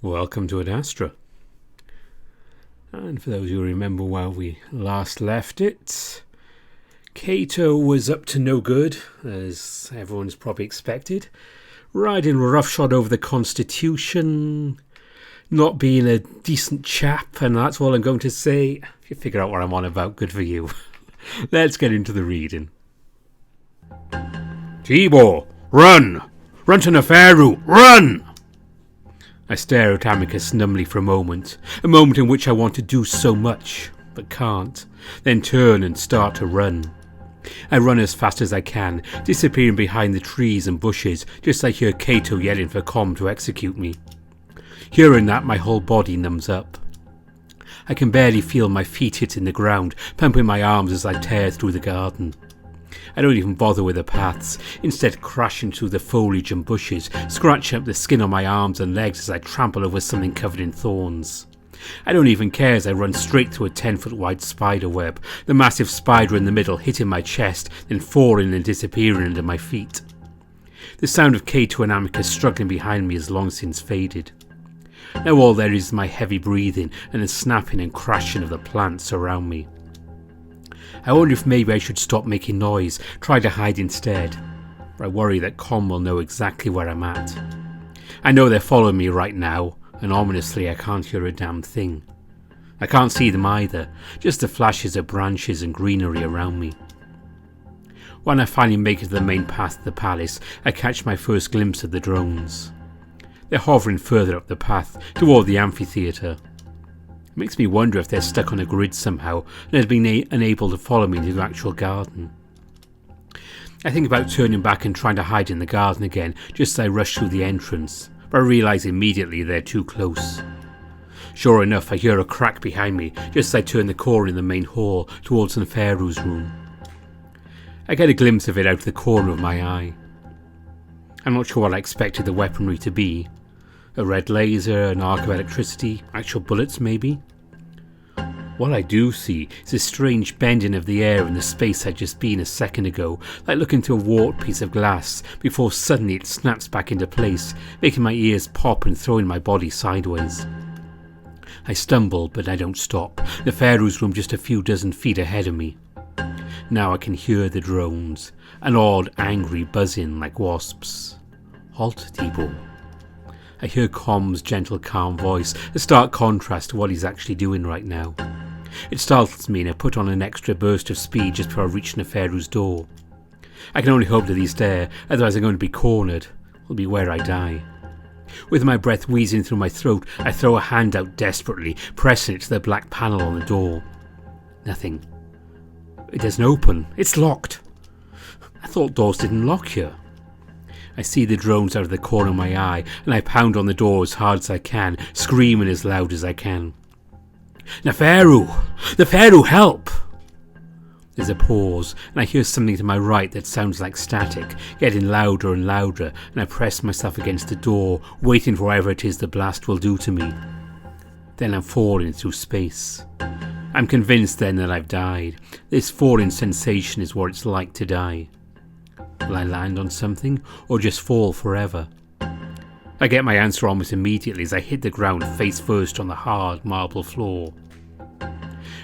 Welcome to Adastra. And for those who remember where we last left it, Cato was up to no good, as everyone's probably expected, riding roughshod over the Constitution, not being a decent chap, and that's all I'm going to say. If you figure out what I'm on about, good for you. Let's get into the reading. Tibor, run! Run to Neferu, run! I stare at Amicus numbly for a moment in which I want to do so much, but can't, then turn and start to run. I run as fast as I can, disappearing behind the trees and bushes, just as I hear Cato yelling for Com to execute me. Hearing that, my whole body numbs up. I can barely feel my feet hitting the ground, pumping my arms as I tear through the garden. I don't even bother with the paths, instead crashing through the foliage and bushes, scratching up the skin on my arms and legs as I trample over something covered in thorns. I don't even care as I run straight through a 10-foot wide spider web, the massive spider in the middle hitting my chest, then falling and disappearing under my feet. The sound of Cato and Amicus struggling behind me has long since faded. Now all there is my heavy breathing and the snapping and crashing of the plants around me. I wonder if maybe I should stop making noise, try to hide instead. But I worry that Com will know exactly where I'm at. I know they're following me right now, and ominously I can't hear a damn thing. I can't see them either, just the flashes of branches and greenery around me. When I finally make it to the main path of the palace, I catch my first glimpse of the drones. They're hovering further up the path, toward the amphitheatre. It makes me wonder if they're stuck on a grid somehow and have been unable to follow me into the actual garden. I think about turning back and trying to hide in the garden again just as I rush through the entrance, but I realise immediately they're too close. Sure enough, I hear a crack behind me just as I turn the corner in the main hall towards Neferu's room. I get a glimpse of it out of the corner of my eye. I'm not sure what I expected the weaponry to be. A red laser, an arc of electricity, actual bullets maybe? What I do see is a strange bending of the air in the space I'd just been a second ago, like looking through a warped piece of glass, before suddenly it snaps back into place, making my ears pop and throwing my body sideways. I stumble, but I don't stop, Neferu's room just a few dozen feet ahead of me. Now I can hear the drones, an odd, angry buzzing like wasps. Halt, Tibor. I hear Com's gentle, calm voice, a stark contrast to what he's actually doing right now. It startles me and I put on an extra burst of speed just before I reach Neferu's door. I can only hope that he's there, otherwise I'm going to be cornered. It'll be where I die. With my breath wheezing through my throat, I throw a hand out desperately, pressing it to the black panel on the door. Nothing. It doesn't open. It's locked. I thought doors didn't lock here. I see the drones out of the corner of my eye, and I pound on the door as hard as I can, screaming as loud as I can. Neferu! Neferu, help! There's a pause, and I hear something to my right that sounds like static, getting louder and louder, and I press myself against the door, waiting for whatever it is the blast will do to me. Then I'm falling through space. I'm convinced then that I've died. This falling sensation is what it's like to die. Will I land on something, or just fall forever? I get my answer almost immediately as I hit the ground face first on the hard marble floor.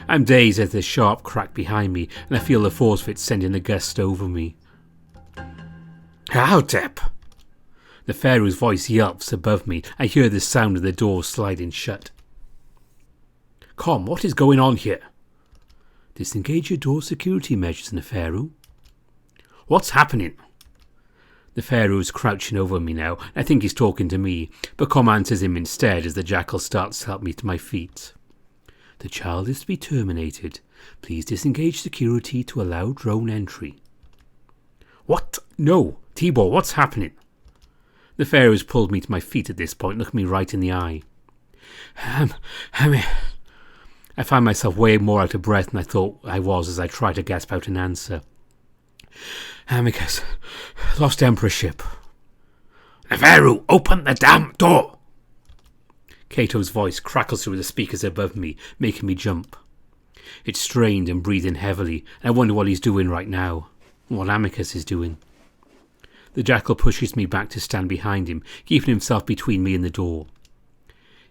I'm dazed as there's a sharp crack behind me, and I feel the force of it sending a gust over me. Howtep! Neferu's voice yelps above me. I hear the sound of the door sliding shut. Com, what is going on here? Disengage your door security measures, Neferu. What's happening? Neferu is crouching over me now. I think he's talking to me, but Com answers him instead as the jackal starts to help me to my feet. The child is to be terminated. Please disengage security to allow drone entry. What? No. Tibor, what's happening? Neferu has pulled me to my feet at this point, looking me right in the eye. I find myself way more out of breath than I thought I was as I try to gasp out an answer. Amicus, lost emperorship. Neferu, open the damn door! Cato's voice crackles through the speakers above me, making me jump. It's strained and breathing heavily, and I wonder what he's doing right now, and what Amicus is doing. The jackal pushes me back to stand behind him, keeping himself between me and the door.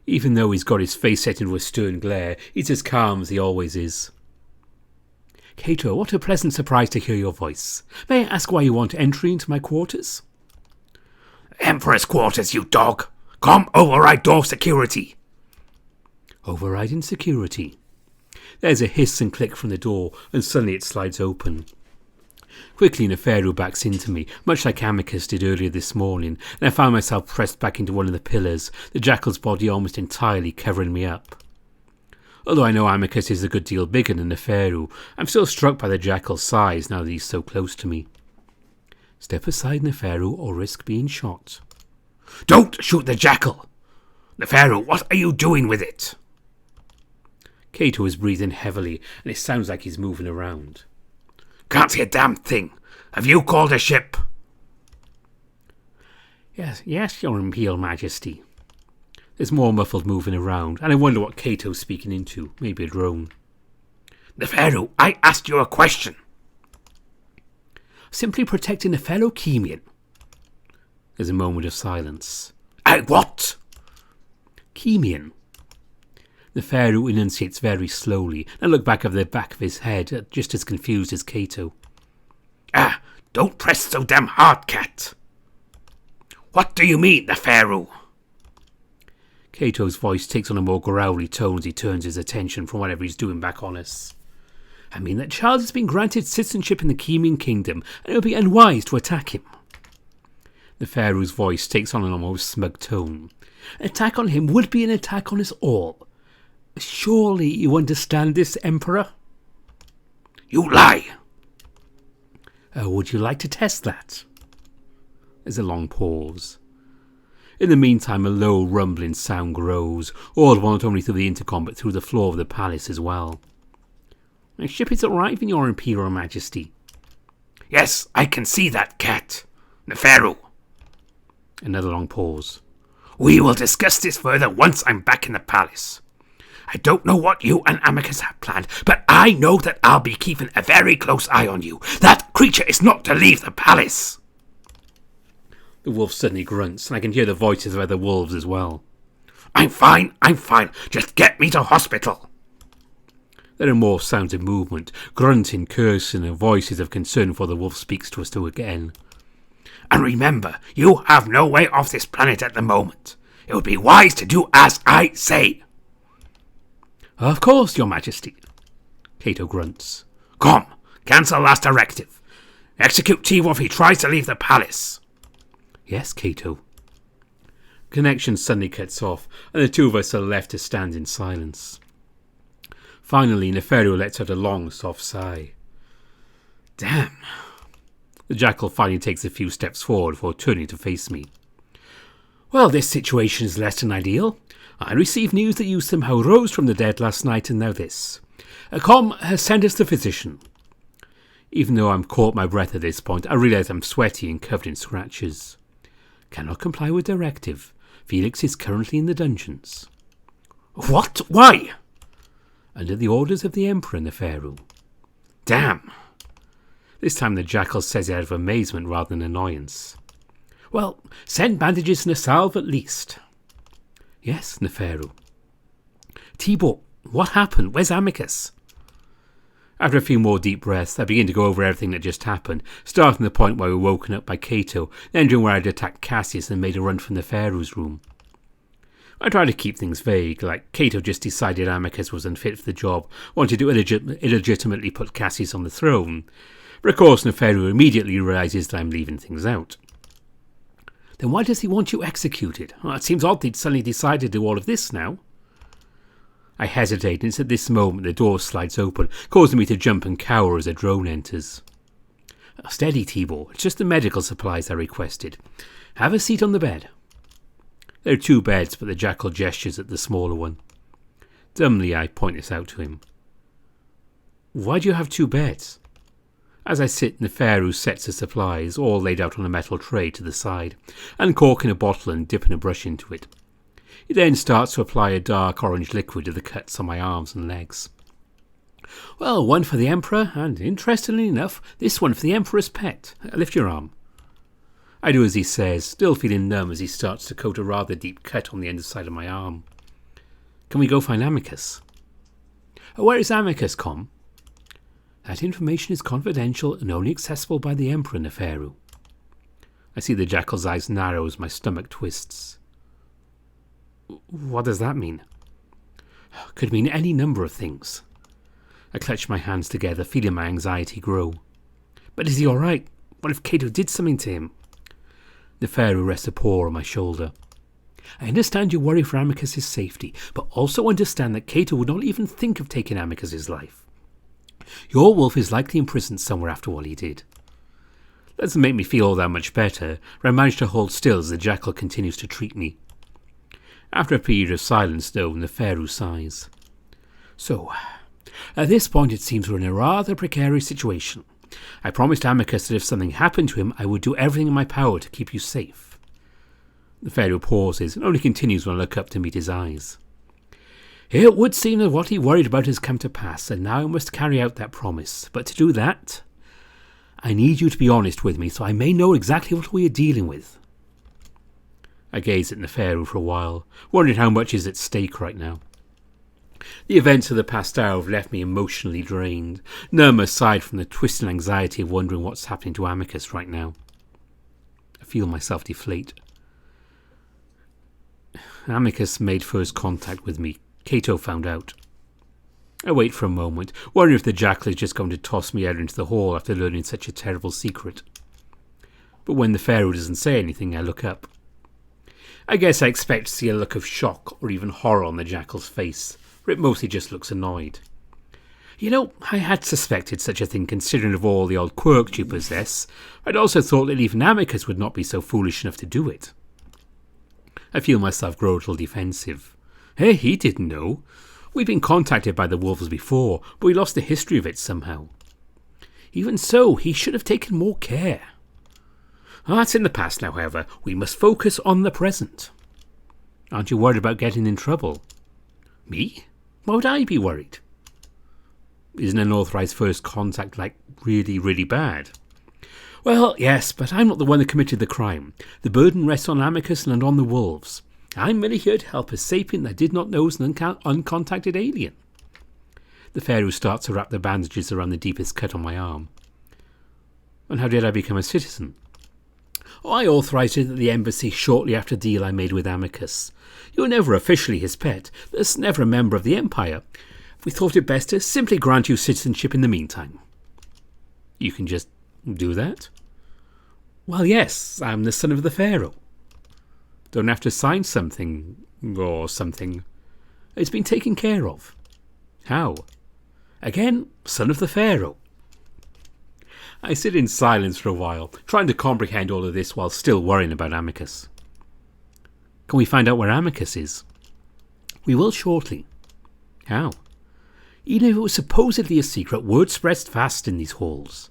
Even though he's got his face set into a stern glare, he's as calm as he always is. Cato, what a pleasant surprise to hear your voice. May I ask why you want entry into my quarters? Emperor's quarters, you dog! Come override door security! Overriding security. There's a hiss and click from the door, and suddenly it slides open. Quickly, Neferu backs into me, much like Amicus did earlier this morning, and I found myself pressed back into one of the pillars, the jackal's body almost entirely covering me up. Although I know Amicus is a good deal bigger than Neferu, I'm still struck by the jackal's size now that he's so close to me. Step aside, Neferu, or risk being shot. Don't shoot the jackal! Neferu, what are you doing with it? Cato is breathing heavily, and it sounds like he's moving around. Can't see a damn thing. Have you called a ship? Yes, Your Imperial Majesty. There's more muffled moving around, and I wonder what Cato's speaking into. Maybe a drone. Neferu, I asked you a question. Simply protecting a fellow Chemian. There's a moment of silence. I what? Chemian. Neferu enunciates very slowly, and I look back of the back of his head, just as confused as Cato. Don't press so damn hard, cat. What do you mean, Neferu? Cato's voice takes on a more growly tone as he turns his attention from whatever he's doing back on us. I mean that Charles has been granted citizenship in the Chemian kingdom, and it would be unwise to attack him. Neferu's voice takes on an almost smug tone. An attack on him would be an attack on us all. Surely you understand this, Emperor? You lie! Would you like to test that? There's a long pause. In the meantime, a low rumbling sound grows, audible not only through the intercom but through the floor of the palace as well. My ship is arriving, Your Imperial Majesty. Yes, I can see that, cat. Neferu. Another long pause. We will discuss this further once I'm back in the palace. I don't know what you and Amicus have planned, but I know that I'll be keeping a very close eye on you. That creature is not to leave the palace. The wolf suddenly grunts, and I can hear the voices of other wolves as well. I'm fine. Just get me to hospital. There are more sounds of movement, grunting, cursing, and voices of concern before the wolf speaks to us two again. And remember, you have no way off this planet at the moment. It would be wise to do as I say. Of course, Your Majesty. Cato grunts. Come, cancel last directive. Execute Tibor if he tries to leave the palace. Yes, Cato. Connection suddenly cuts off, and the two of us are left to stand in silence. Finally, Neferu lets out a long, soft sigh. Damn. The jackal finally takes a few steps forward before turning to face me. Well, this situation is less than ideal. I received news that you somehow rose from the dead last night, and now this. Com has sent us the physician. Even though I'm caught my breath at this point, I realise I'm sweaty and covered in scratches. Cannot comply with directive. Felix is currently in the dungeons. What? Why? Under the orders of the Emperor, Neferu. Damn. This time the jackal says it out of amazement rather than annoyance. Well, send bandages and a salve at least. Yes, Neferu. Tibor, what happened? Where's Amicus? After a few more deep breaths, I begin to go over everything that just happened, starting the point where we were woken up by Cato, then during where I'd attacked Casius and made a run from Neferu's room. I tried to keep things vague, like Cato just decided Amicus was unfit for the job, wanted to illegitimately put Casius on the throne. But of course Neferu immediately realises that I'm leaving things out. Then why does he want you executed? Well, it seems odd he'd suddenly decided to do all of this now. I hesitate, and it's at this moment the door slides open, causing me to jump and cower as a drone enters. Steady, Tibor. It's just the medical supplies I requested. Have a seat on the bed. There are two beds, but the jackal gestures at the smaller one. Dumbly, I point this out to him. Why do you have two beds? As I sit, Neferu sets the supplies, all laid out on a metal tray to the side, uncorking a bottle and dipping a brush into it. He then starts to apply a dark orange liquid to the cuts on my arms and legs. Well, one for the Emperor, and interestingly enough, this one for the Emperor's pet. Lift your arm. I do as he says, still feeling numb as he starts to coat a rather deep cut on the underside of my arm. Can we go find Amicus? Where is Amicus, Com? That information is confidential and only accessible by the Emperor, Neferu. I see the jackal's eyes narrow as my stomach twists. What does that mean? Could mean any number of things. I clutch my hands together, feeling my anxiety grow. But is he all right? What if Cato did something to him? Neferu rests a paw on my shoulder. I understand you worry for Amicus' safety, but also understand that Cato would not even think of taking Amicus' life. Your wolf is likely imprisoned somewhere after what he did. Doesn't make me feel all that much better, but I manage to hold still as the jackal continues to treat me. After a period of silence, though, Neferu sighs. So, at this point it seems we're in a rather precarious situation. I promised Amicus that if something happened to him, I would do everything in my power to keep you safe. Neferu pauses and only continues when I look up to meet his eyes. It would seem that what he worried about has come to pass, and now I must carry out that promise. But to do that, I need you to be honest with me so I may know exactly what we are dealing with. I gaze at Neferu for a while, wondering how much is at stake right now. The events of the past hour have left me emotionally drained, numb aside from the twisted anxiety of wondering what's happening to Amicus right now. I feel myself deflate. Amicus made first contact with me. Cato found out. I wait for a moment, wondering if the jackal is just going to toss me out into the hall after learning such a terrible secret. But when Neferu doesn't say anything, I look up. I guess I expect to see a look of shock or even horror on the jackal's face, but it mostly just looks annoyed. You know, I had suspected such a thing considering of all the odd quirks you possess. I'd also thought that even Amicus would not be so foolish enough to do it. I feel myself grow a little defensive. Hey, he didn't know. We've been contacted by the wolves before, but we lost the history of it somehow. Even so, he should have taken more care. That's in the past now, however. We must focus on the present. Aren't you worried about getting in trouble? Me? Why would I be worried? Isn't an authorised first contact, really, really bad? Well, yes, but I'm not the one that committed the crime. The burden rests on Amicus and on the wolves. I'm merely here to help a sapient that did not know was an uncontacted alien. Neferu starts to wrap the bandages around the deepest cut on my arm. And how did I become a citizen? I authorised it at the embassy shortly after the deal I made with Amicus. You were never officially his pet, thus never a member of the Empire. We thought it best to simply grant you citizenship in the meantime. You can just do that? Well, yes, I'm the son of the Pharaoh. Don't have to sign something, or something. It's been taken care of. How? Again, son of the Pharaoh. I sit in silence for a while, trying to comprehend all of this while still worrying about Amicus. Can we find out where Amicus is? We will shortly. How? Even if it was supposedly a secret, word spreads fast in these halls.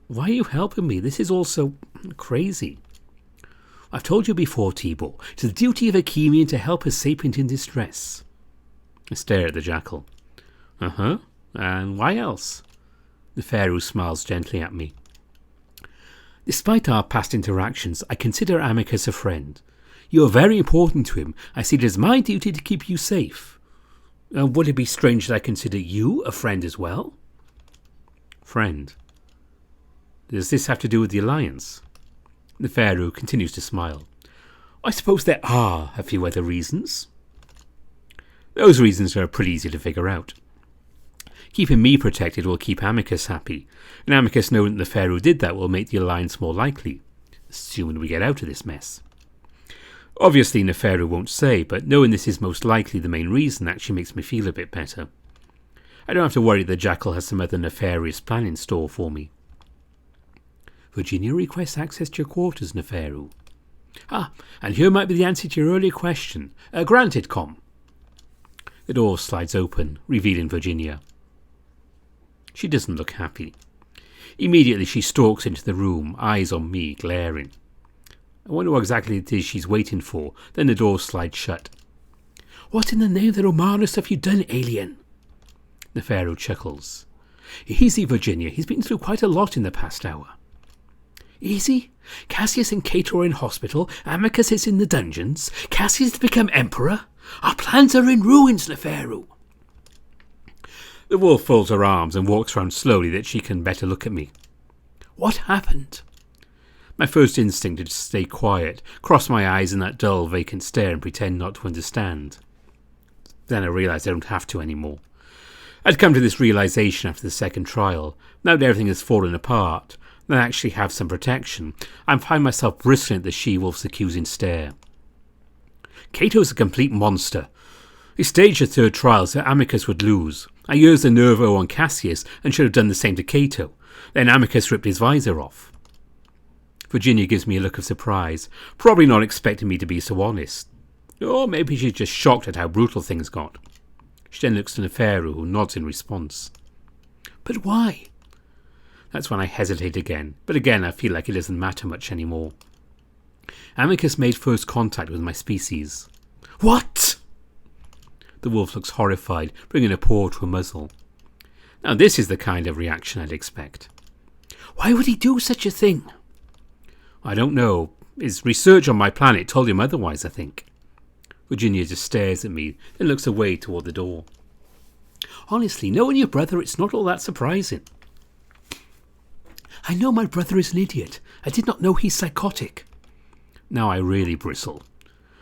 Why are you helping me? This is all so crazy. I've told you before, Tibor, it's the duty of a Chemian to help a sapient in distress. I stare at the jackal. Uh-huh. And why else? Neferu smiles gently at me. Despite our past interactions, I consider Amicus a friend. You are very important to him. I see it as my duty to keep you safe. Would it be strange that I consider you a friend as well? Friend? Does this have to do with the alliance? Neferu continues to smile. I suppose there are a few other reasons. Those reasons are pretty easy to figure out. Keeping me protected will keep Amicus happy, and Amicus knowing that Neferu did that will make the alliance more likely, assuming we get out of this mess. Obviously Neferu won't say, but knowing this is most likely the main reason actually makes me feel a bit better. I don't have to worry the jackal has some other nefarious plan in store for me. Virginia requests access to your quarters, Neferu. And here might be the answer to your earlier question. Granted, Com. The door slides open, revealing Virginia. She doesn't look happy. Immediately she stalks into the room, eyes on me, glaring. I wonder what exactly it is she's waiting for, then the door slides shut. What in the name of the Romanus have you done, alien? Neferu chuckles. Easy, Virginia, he's been through quite a lot in the past hour. Easy. Casius and Cato are in hospital. Amicus is in the dungeons. Casius to become emperor. Our plans are in ruins, Neferu. The wolf folds her arms and walks round slowly that she can better look at me. What happened? My first instinct is to stay quiet, cross my eyes in that dull, vacant stare and pretend not to understand. Then I realised I don't have to anymore. I'd come to this realisation after the second trial. Now that everything has fallen apart, and I actually have some protection, I find myself bristling at the she-wolf's accusing stare. Cato's a complete monster. He staged a third trial so Amicus would lose. I used the Nervo on Casius and should have done the same to Cato. Then Amicus ripped his visor off. Virginia gives me a look of surprise, probably not expecting me to be so honest. Or maybe she's just shocked at how brutal things got. She then looks to Neferu, who nods in response. But why? That's when I hesitate again, but again I feel like it doesn't matter much anymore. Amicus made first contact with my species. What? The wolf looks horrified, bringing a paw to her muzzle. Now this is the kind of reaction I'd expect. Why would he do such a thing? I don't know. His research on my planet told him otherwise, I think. Virginia just stares at me, then looks away toward the door. Honestly, knowing your brother, it's not all that surprising. I know my brother is an idiot. I did not know he's psychotic. Now I really bristle.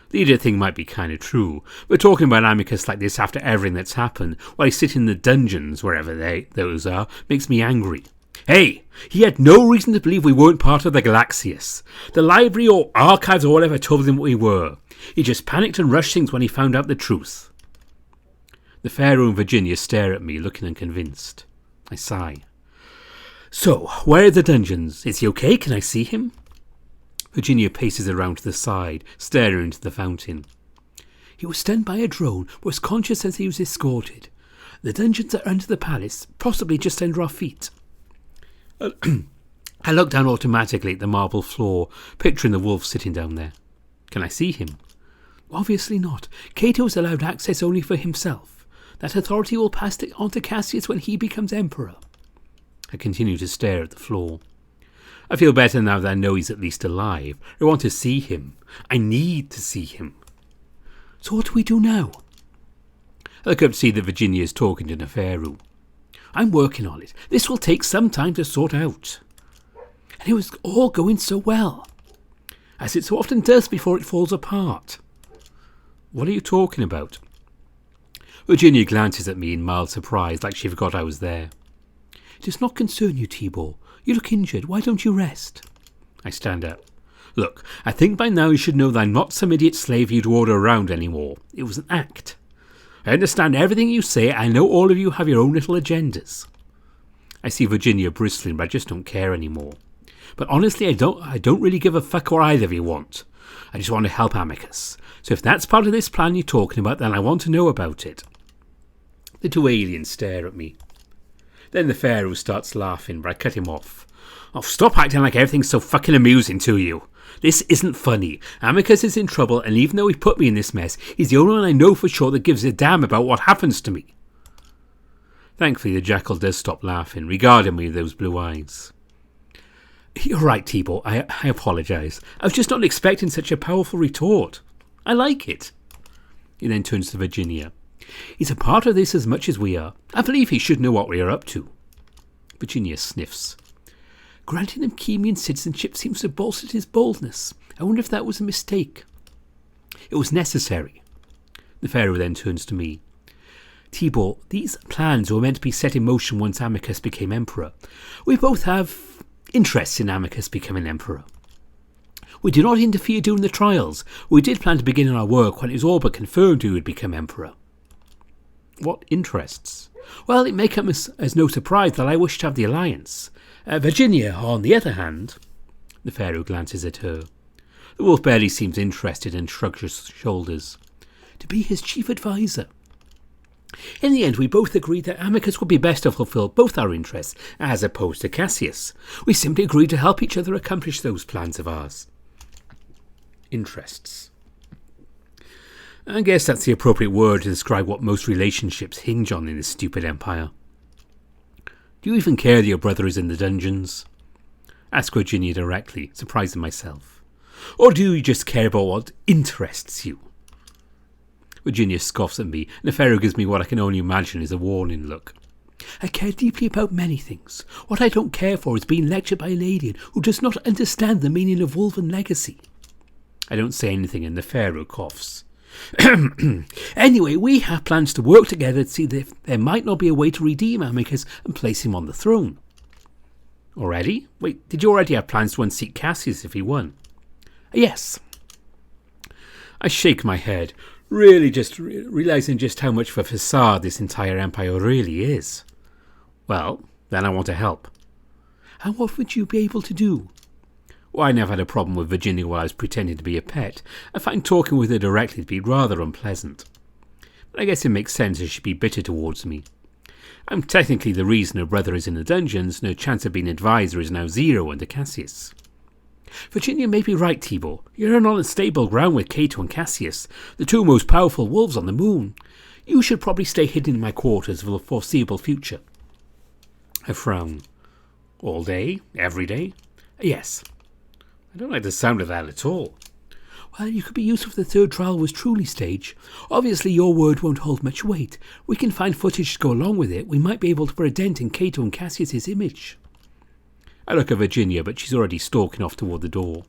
The idiot thing might be kind of true, but talking about Amicus like this after everything that's happened, while he's sitting in the dungeons, wherever those are, makes me angry. Hey, he had no reason to believe we weren't part of the Alexios. The library or archives or whatever told him what we were. He just panicked and rushed things when he found out the truth. Neferu and Virginia stare at me, looking unconvinced. I sigh. So, where are the dungeons? Is he okay? Can I see him? Virginia paces around to the side, staring into the fountain. He was stunned by a drone, but was conscious as he was escorted. The dungeons are under the palace, possibly just under our feet. I look down automatically at the marble floor, picturing the wolf sitting down there. Can I see him? Obviously not. Cato is allowed access only for himself. That authority will pass on to Casius when he becomes emperor. I continue to stare at the floor. I feel better now that I know he's at least alive. I want to see him. I need to see him. So what do we do now? I look up to see that Virginia is talking to Neferu. I'm working on it. This will take some time to sort out. And it was all going so well, as it so often does before it falls apart. What are you talking about? Virginia glances at me in mild surprise, like she forgot I was there. It does not concern you, Tibor. You look injured. Why don't you rest? I stand up. Look, I think by now you should know that I'm not some idiot slave you'd order around anymore. It was an act. I understand everything you say. I know all of you have your own little agendas. I see Virginia bristling, but I just don't care anymore. But honestly, I don't really give a fuck what either of you want. I just want to help Amicus. So if that's part of this plan you're talking about, then I want to know about it. The two aliens stare at me. Then Neferu starts laughing, but I cut him off. Oh, stop acting like everything's so fucking amusing to you. This isn't funny. Amicus is in trouble, and even though he put me in this mess, he's the only one I know for sure that gives a damn about what happens to me. Thankfully, the jackal does stop laughing, regarding me with those blue eyes. You're right, Tibor. I apologise. I was just not expecting such a powerful retort. I like it. He then turns to Virginia. He's a part of this as much as we are. I believe he should know what we are up to. Virginia sniffs. Granting him Chemian citizenship seems to have bolstered his boldness. I wonder if that was a mistake. It was necessary. Neferu then turns to me. Tibor, these plans were meant to be set in motion once Amicus became emperor. We both have interests in Amicus becoming emperor. We did not interfere during the trials. We did plan to begin our work when it was all but confirmed who would become emperor. What interests? Well, it may come as no surprise that I wish to have the alliance. Virginia, on the other hand... Neferu glances at her. The wolf barely seems interested and shrugs his shoulders. To be his chief adviser. In the end, we both agreed that Amicus would be best to fulfill both our interests, as opposed to Casius. We simply agreed to help each other accomplish those plans of ours. Interests. I guess that's the appropriate word to describe what most relationships hinge on in this stupid empire. Do you even care that your brother is in the dungeons? Ask Virginia directly, surprising myself. Or do you just care about what interests you? Virginia scoffs at me, and Neferu gives me what I can only imagine is a warning look. I care deeply about many things. What I don't care for is being lectured by an alien who does not understand the meaning of Wolven legacy. I don't say anything, and Neferu coughs. Anyway, we have plans to work together to see if there might not be a way to redeem Amicus and place him on the throne. Already? Wait, did you already have plans to unseat Casius if he won? Yes. I shake my head, really just realising just how much of a facade this entire empire really is. Well, then I want to help. And what would you be able to do? Well, I never had a problem with Virginia while I was pretending to be a pet. I find talking with her directly to be rather unpleasant. But I guess it makes sense as she'd be bitter towards me. I'm technically the reason her brother is in the dungeons, and her chance of being advisor is now 0 under Casius. Virginia may be right, Tibor. You're on unstable ground with Cato and Casius, the 2 most powerful wolves on the moon. You should probably stay hidden in my quarters for the foreseeable future. I frown. All day? Every day? Yes. I don't like the sound of that at all. Well, you could be useful if the 3rd trial was truly staged. Obviously, your word won't hold much weight. We can find footage to go along with it. We might be able to put a dent in Cato and Cassius's image. I look at Virginia, but she's already stalking off toward the door.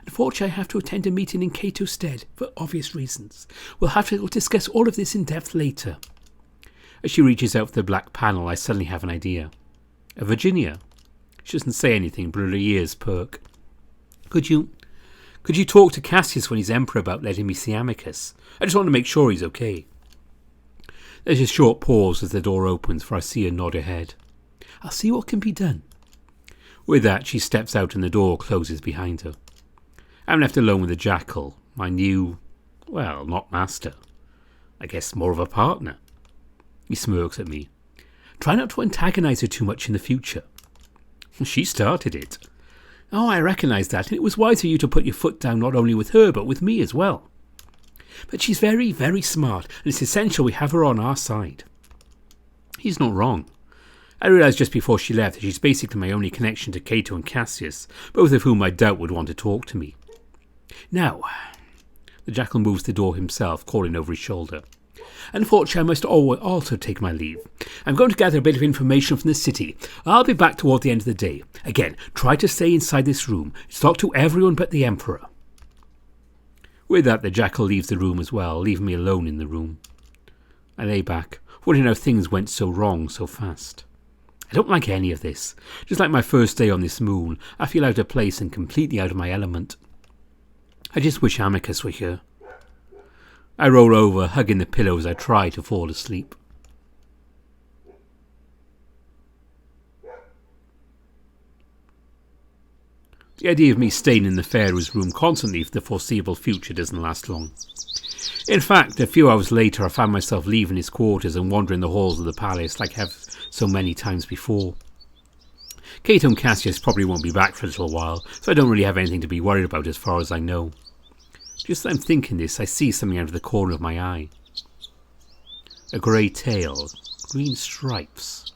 Unfortunately, I have to attend a meeting in Cato's stead, for obvious reasons. We'll have to discuss all of this in depth later. As she reaches out for the black panel, I suddenly have an idea. Virginia. She doesn't say anything, but her ears perk. Could you talk to Casius when he's emperor about letting me see Amicus? I just want to make sure he's okay. There's a short pause as the door opens, for I see her nod her head. I'll see what can be done. With that, she steps out and the door closes behind her. I'm left alone with the jackal, my new, well, not master. I guess more of a partner. He smirks at me. Try not to antagonize her too much in the future. She started it. Oh, I recognise that, and it was wise for you to put your foot down not only with her, but with me as well. But she's very, very smart, and it's essential we have her on our side. He's not wrong. I realised just before she left that she's basically my only connection to Cato and Casius, both of whom I doubt would want to talk to me. Now, the jackal moves the door himself, calling over his shoulder. Unfortunately, I must also take my leave. I'm going to gather a bit of information from the city. I'll be back toward the end of the day. Again, try to stay inside this room. Talk to everyone but the Emperor. With that, the jackal leaves the room as well, leaving me alone in the room. I lay back, wondering how things went so wrong so fast. I don't like any of this. Just like my first day on this moon, I feel out of place and completely out of my element. I just wish Amicus were here. I roll over, hugging the pillow as I try to fall asleep. The idea of me staying in Neferu's room constantly for the foreseeable future doesn't last long. In fact, a few hours later I found myself leaving his quarters and wandering the halls of the palace like I have so many times before. Cato and Casius probably won't be back for a little while, so I don't really have anything to be worried about as far as I know. Just as I'm thinking this, I see something out of the corner of my eye. A grey tail, green stripes.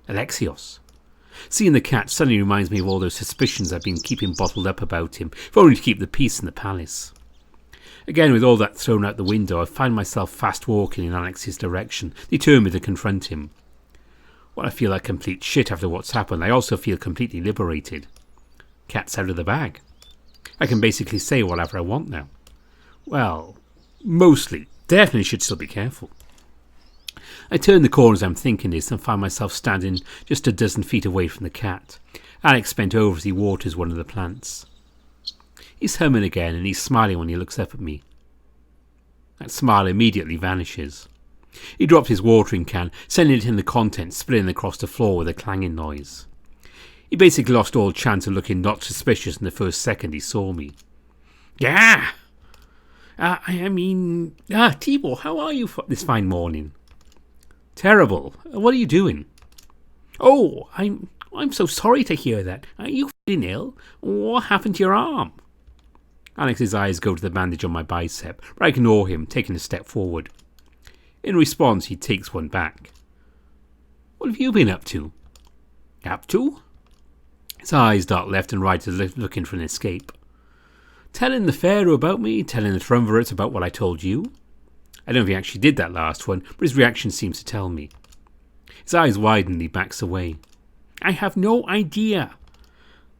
Alexios. Seeing the cat suddenly reminds me of all those suspicions I've been keeping bottled up about him, if only to keep the peace in the palace. Again, with all that thrown out the window, I find myself fast walking in Alex's direction, determined to confront him. While I feel like complete shit after what's happened, I also feel completely liberated. Cat's out of the bag. I can basically say whatever I want now. Well, mostly. Definitely should still be careful. I turn the corner as I'm thinking this and find myself standing just a dozen feet away from the cat. Alex bent over as he waters one of the plants. He's humming again and he's smiling when he looks up at me. That smile immediately vanishes. He drops his watering can, sending it in the contents, splitting across the floor with a clanging noise. He basically lost all chance of looking not suspicious in the first second he saw me. Yeah! Tibor, how are you for this fine morning? Terrible. What are you doing? Oh, I'm so sorry to hear that. Are you feeling ill? What happened to your arm? Alex's eyes go to the bandage on my bicep, but I ignore him, taking a step forward. In response, he takes one back. What have you been up to? Up to? His eyes dart left and right as if looking for an escape. Telling Neferu about me, telling the triumvirates about what I told you. I don't know if he actually did that last one, but his reaction seems to tell me. His eyes widen and he backs away. I have no idea.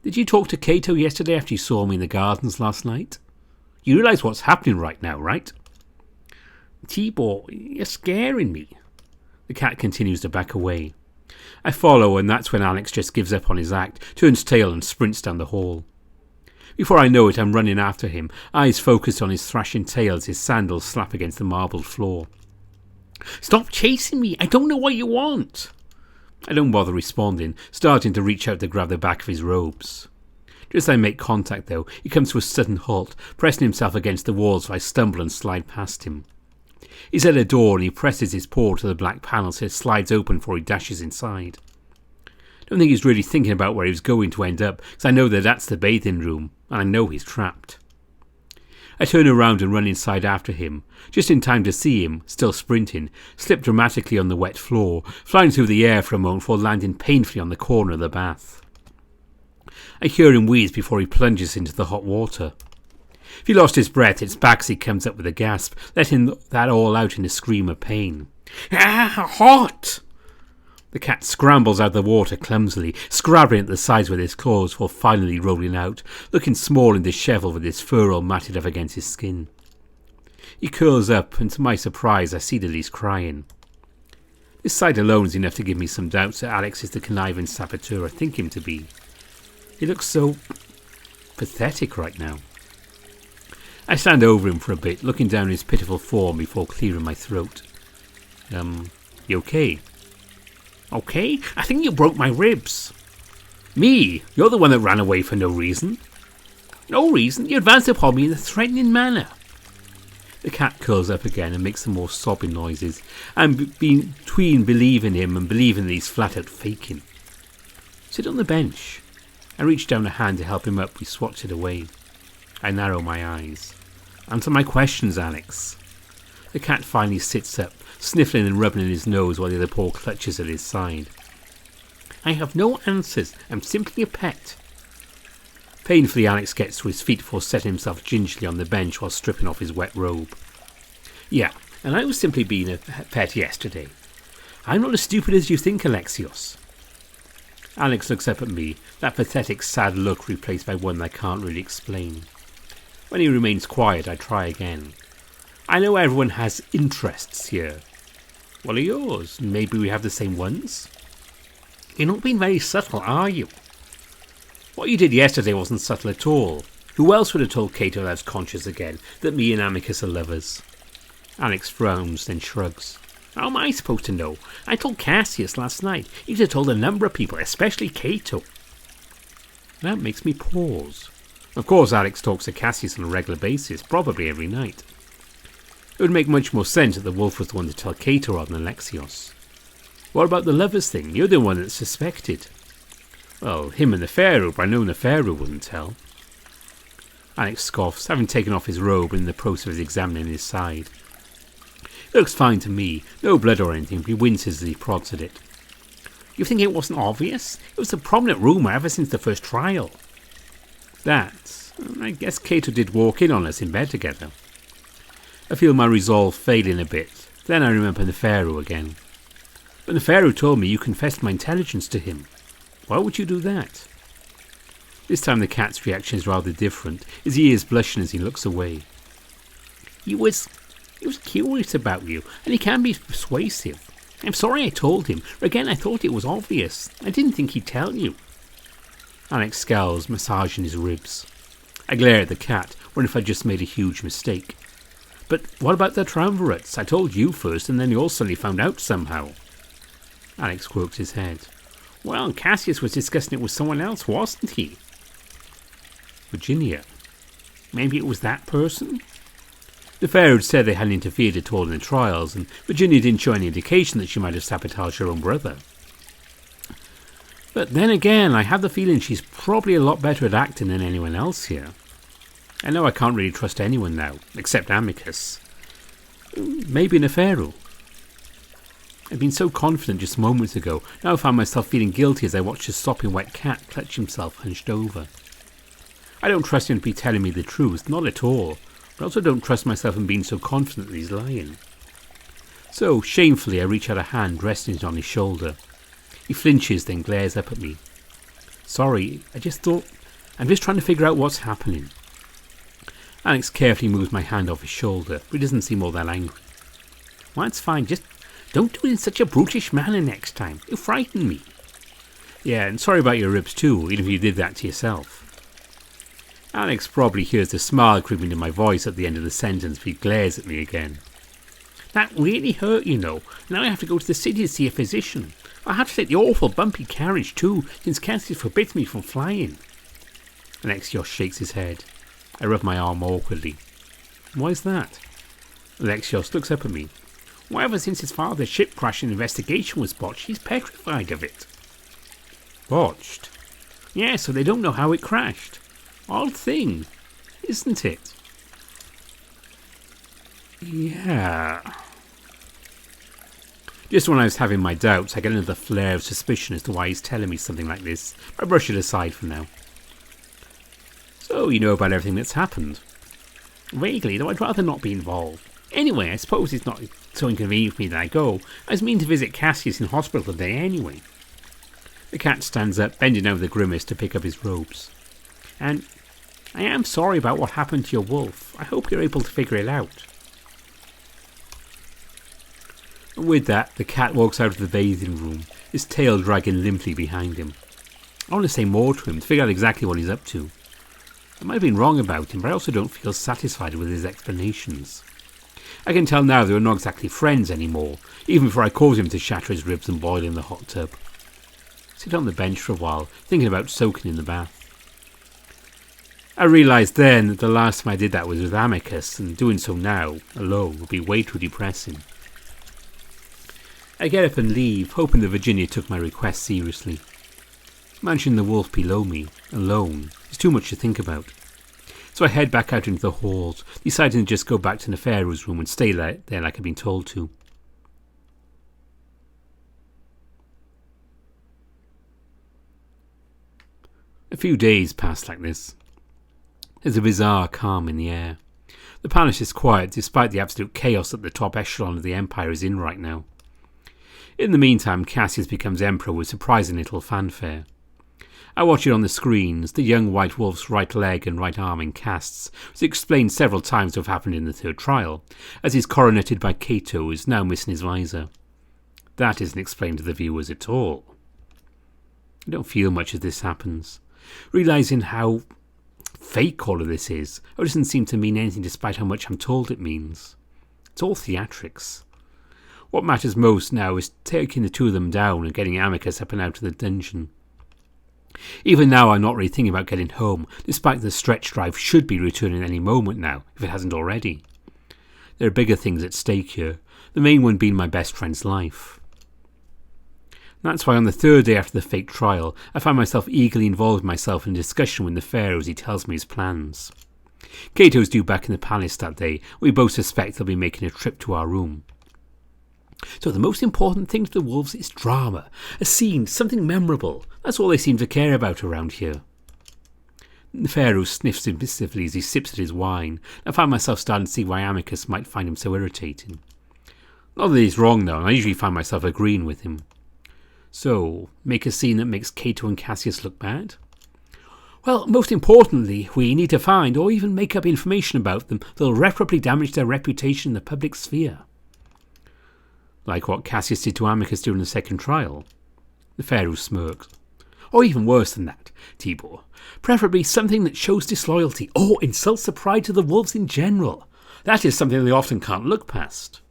Did you talk to Cato yesterday after you saw me in the gardens last night? You realise what's happening right now, right? Tibor, you're scaring me. The cat continues to back away. I follow, and that's when Alex just gives up on his act, turns tail and sprints down the hall. Before I know it, I'm running after him, eyes focused on his thrashing tail as his sandals slap against the marbled floor. Stop chasing me! I don't know what you want! I don't bother responding, starting to reach out to grab the back of his robes. Just as I make contact, though, he comes to a sudden halt, pressing himself against the walls so I stumble and slide past him. He's at a door and he presses his paw to the black panel so it slides open before he dashes inside. I don't think he's really thinking about where he was going to end up, because I know that that's the bathing room, and I know he's trapped. I turn around and run inside after him, just in time to see him, still sprinting, slip dramatically on the wet floor, flying through the air for a moment before landing painfully on the corner of the bath. I hear him wheeze before he plunges into the hot water. If he lost his breath, it's back as he comes up with a gasp, letting that all out in a scream of pain. Ah, hot! The cat scrambles out of the water clumsily, scrabbling at the sides with his claws before finally rolling out, looking small and dishevelled with his fur all matted up against his skin. He curls up, and to my surprise I see that he's crying. This sight alone is enough to give me some doubts that Alex is the conniving saboteur I think him to be. He looks so pathetic right now. I stand over him for a bit, looking down his pitiful form before clearing my throat. You okay? Okay? I think you broke my ribs. Me? You're the one that ran away for no reason. No reason? You advanced upon me in a threatening manner. The cat curls up again and makes some more sobbing noises, and between believing him and believing that he's flat out faking. Sit on the bench. I reach down a hand to help him up. We swatch it away. I narrow my eyes. Answer my questions, Alex. The cat finally sits up, sniffling and rubbing his nose while the other paw clutches at his side. I have no answers. I'm simply a pet. Painfully, Alex gets to his feet before setting himself gingerly on the bench while stripping off his wet robe. Yeah, and I was simply being a pet yesterday. I'm not as stupid as you think, Alexios. Alex looks up at me, that pathetic, sad look replaced by one I can't really explain. When he remains quiet, I try again. I know everyone has interests here. What are yours? Maybe we have the same ones? You're not being very subtle, are you? What you did yesterday wasn't subtle at all. Who else would have told Cato that I was conscious again, that me and Amicus are lovers? Alex frowns, then shrugs. How am I supposed to know? I told Casius last night. He could have told a number of people, especially Cato. That makes me pause. Of course, Alex talks to Casius on a regular basis, probably every night. It would make much more sense that the wolf was the one to tell Cato rather than Alexios. What about the lovers thing? You're the one that suspected. Well, him and Neferu, but I know Neferu wouldn't tell. Alex scoffs, having taken off his robe and in the process of examining his side. It looks fine to me, no blood or anything, but he winces as he prods at it. You think it wasn't obvious? It was a prominent rumour ever since the first trial. I guess Cato did walk in on us in bed together. I feel my resolve failing a bit. Then I remember Neferu again. But Neferu told me you confessed my intelligence to him. Why would you do that? This time the cat's reaction is rather different, his ears blushing as he looks away. He was curious about you, and he can be persuasive. I'm sorry I told him. Again, I thought it was obvious. I didn't think he'd tell you. Alex scowls, massaging his ribs. I glare at the cat, wondering if I'd just made a huge mistake. But what about the triumvirates? I told you first, and then you all suddenly found out somehow. Alex quirks his head. Well, Casius was discussing it with someone else, wasn't he? Virginia. Maybe it was that person? Neferu said they hadn't interfered at all in the trials, and Virginia didn't show any indication that she might have sabotaged her own brother. But then again, I have the feeling she's probably a lot better at acting than anyone else here. I know I can't really trust anyone now, except Amicus. Maybe Neferu. I'd been so confident just moments ago. Now I found myself feeling guilty as I watched the sopping wet cat clutch himself hunched over. I don't trust him to be telling me the truth, not at all. But I also don't trust myself in being so confident that he's lying. So, shamefully, I reach out a hand, resting it on his shoulder. He flinches, then glares up at me. Sorry, I'm just trying to figure out what's happening. Alex carefully moves my hand off his shoulder, but he doesn't seem all that angry. Well, it's fine, just don't do it in such a brutish manner next time. You frighten me. Yeah, and sorry about your ribs too, even if you did that to yourself. Alex probably hears the smile creeping in my voice at the end of the sentence, but he glares at me again. That really hurt, you know. Now I have to go to the city to see a physician. I have to take the awful bumpy carriage too, since Casius forbids me from flying. Alexios shakes his head. I rub my arm awkwardly. Why's that? Alexios looks up at me. Well, ever since his father's ship crash investigation was botched, he's petrified of it. Botched? Yeah, so they don't know how it crashed. Odd thing, isn't it? Yeah. Just when I was having my doubts, I get another flare of suspicion as to why he's telling me something like this. I brush it aside for now. So you know about everything that's happened? Vaguely, though I'd rather not be involved. Anyway, I suppose it's not so inconvenient for me that I go. I was meaning to visit Casius in hospital today anyway. The cat stands up, bending over the grimace to pick up his robes. And I am sorry about what happened to your wolf. I hope you're able to figure it out. And with that, the cat walks out of the bathing room, his tail dragging limply behind him. I want to say more to him, to figure out exactly what he's up to. I might have been wrong about him, but I also don't feel satisfied with his explanations. I can tell now they were not exactly friends anymore, even before I caused him to shatter his ribs and boil in the hot tub. Sit on the bench for a while, thinking about soaking in the bath. I realised then that the last time I did that was with Amicus, and doing so now, alone, would be way too depressing. I get up and leave, hoping that Virginia took my request seriously. Imagining the wolf below me, alone, is too much to think about. So I head back out into the halls, deciding to just go back to Neferu's room and stay there like I'd been told to. A few days pass like this. There's a bizarre calm in the air. The palace is quiet despite the absolute chaos that the top echelon of the empire is in right now. In the meantime, Casius becomes emperor with surprising little fanfare. I watch it on the screens, the young white wolf's right leg and right arm in casts, which explained several times to have happened in the third trial, as he's coroneted by Cato, who is now missing his visor. That isn't explained to the viewers at all. I don't feel much as this happens, realising how fake all of this is. It doesn't seem to mean anything despite how much I'm told it means. It's all theatrics. What matters most now is taking the two of them down and getting Amicus up and out of the dungeon. Even now I'm not really thinking about getting home, despite the stretch drive should be returning any moment now, if it hasn't already. There are bigger things at stake here, the main one being my best friend's life. That's why on the third day after the fake trial, I find myself eagerly involved myself in a discussion with Neferu as he tells me his plans. Cato's due back in the palace that day. We both suspect they'll be making a trip to our room. So the most important thing to the wolves is drama, a scene, something memorable. That's all they seem to care about around here. Neferu sniffs submissively as he sips at his wine. I find myself starting to see why Amicus might find him so irritating. Not that he's wrong though, and I usually find myself agreeing with him. So, make a scene that makes Cato and Casius look bad? Well, most importantly, we need to find or even make up information about them that will irreparably damage their reputation in the public sphere. Like what Casius did to Amicus during the second trial. Neferu smirks. Or even worse than that, Tibor. Preferably something that shows disloyalty or insults the pride of the wolves in general. That is something they often can't look past.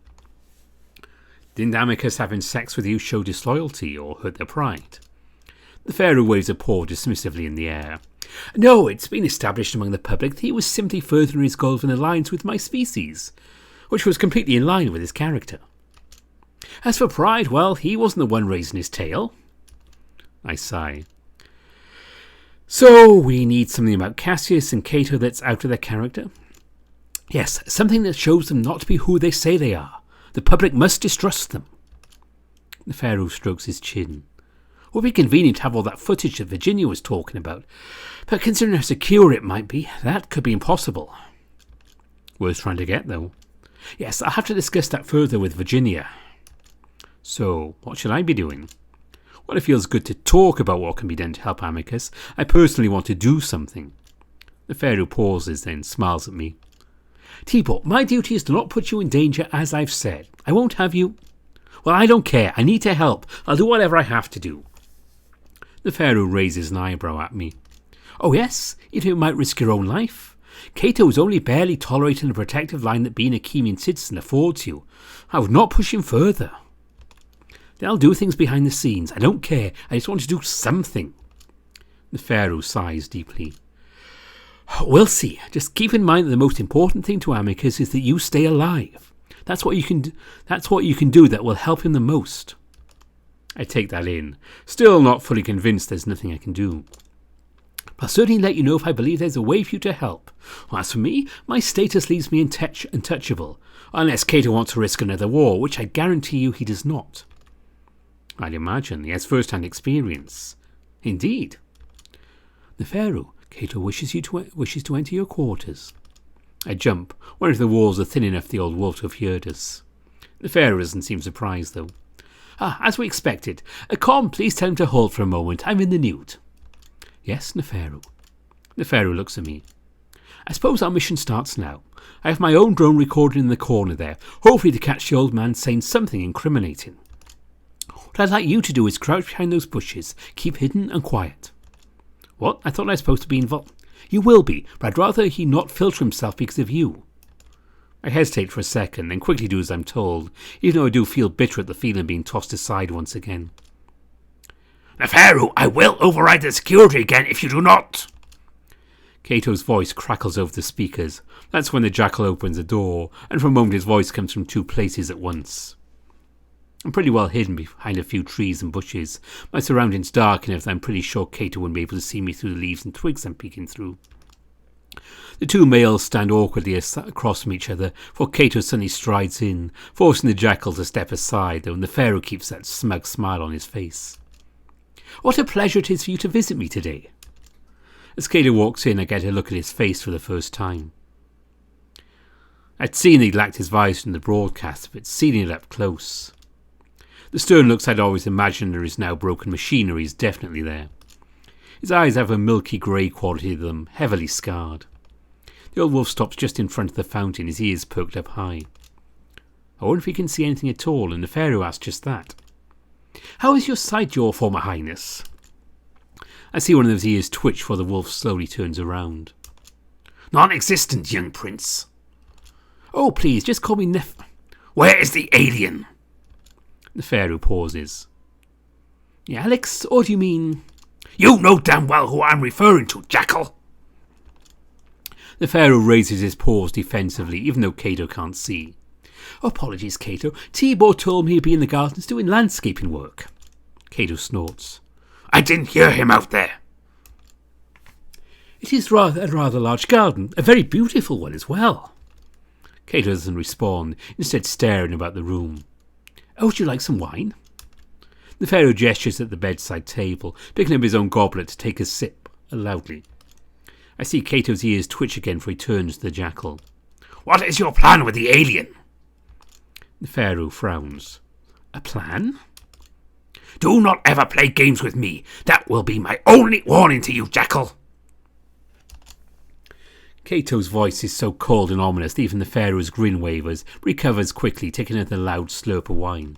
Didn't Amicus having sex with you show disloyalty or hurt their pride? Neferu waves a paw dismissively in the air. No, it's been established among the public that he was simply furthering his goal of an alliance with my species, which was completely in line with his character. As for pride, well, he wasn't the one raising his tail. I sigh. So, we need something about Casius and Cato that's out of their character? Yes, something that shows them not to be who they say they are. The public must distrust them. Neferu strokes his chin. It would be convenient to have all that footage that Virginia was talking about, but considering how secure it might be, that could be impossible. Worth trying to get, though. Yes, I'll have to discuss that further with Virginia. So, what should I be doing? Well, it feels good to talk about what can be done to help Amicus. I personally want to do something. Neferu pauses, then smiles at me. Tibor, my duty is to not put you in danger, as I've said. I won't have you... Well, I don't care. I need to help. I'll do whatever I have to do. Neferu raises an eyebrow at me. Oh yes? You think you might risk your own life? Cato is only barely tolerating the protective line that being a Achaemenid citizen affords you. I would not push him further. Then I'll do things behind the scenes. I don't care. I just want to do something. Neferu sighs deeply. We'll see. Just keep in mind that the most important thing to Amicus is that you stay alive. That's what you can do that will help him the most. I take that in, still not fully convinced there's nothing I can do. I'll certainly let you know if I believe there's a way for you to help. Well, as for me, my status leaves me untouchable, unless Cato wants to risk another war, which I guarantee you he does not. I'd imagine he has first-hand experience. Indeed. Neferu, Cato wishes to enter your quarters. I jump, wondering if the walls are thin enough for the old wolf to have heard us. Neferu doesn't seem surprised, though. As we expected. Con, please tell him to hold for a moment. I'm in the nude. Yes, Neferu. Neferu looks at me. I suppose our mission starts now. I have my own drone recorded in the corner there, hopefully to catch the old man saying something incriminating. What I'd like you to do is crouch behind those bushes, keep hidden and quiet. What? I thought I was supposed to be involved. You will be, but I'd rather he not filter himself because of you. I hesitate for a second, then quickly do as I'm told, even though I do feel bitter at the feeling of being tossed aside once again. Neferu, I will override the security again if you do not. Cato's voice crackles over the speakers. That's when the jackal opens the door, and for a moment his voice comes from two places at once. I'm pretty well hidden behind a few trees and bushes. My surroundings dark enough that I'm pretty sure Cato wouldn't be able to see me through the leaves and twigs I'm peeking through. The two males stand awkwardly across from each other, for Cato suddenly strides in, forcing the jackal to step aside, though Neferu keeps that smug smile on his face. What a pleasure it is for you to visit me today. As Cato walks in, I get a look at his face for the first time. I'd seen he lacked his visor in the broadcast, but seeing it up close. The stern looks I'd always imagined there is now broken machinery is definitely there. His eyes have a milky grey quality to them, heavily scarred. The old wolf stops just in front of the fountain, his ears poked up high. I wonder if he can see anything at all, and Neferu asks just that. How is your sight, your former highness? I see one of those ears twitch before the wolf slowly turns around. Non-existent, young prince. Oh, please, just call me Where is the alien? Neferu pauses. Yeah, Alex, or do you mean... You know damn well who I'm referring to, jackal. Neferu raises his paws defensively, even though Cato can't see. Apologies, Cato. Tibor told me he'd be in the gardens doing landscaping work. Cato snorts. I didn't hear him out there. It is a rather large garden, a very beautiful one as well. Cato doesn't respond, instead staring about the room. Oh, would you like some wine? Neferu gestures at the bedside table, picking up his own goblet to take a sip, loudly. I see Cato's ears twitch again before he turns to the jackal. What is your plan with the alien? Neferu frowns. A plan? Do not ever play games with me. That will be my only warning to you, jackal. Cato's voice is so cold and ominous that even Neferu's grin wavers, recovers quickly, taking another loud slurp of wine.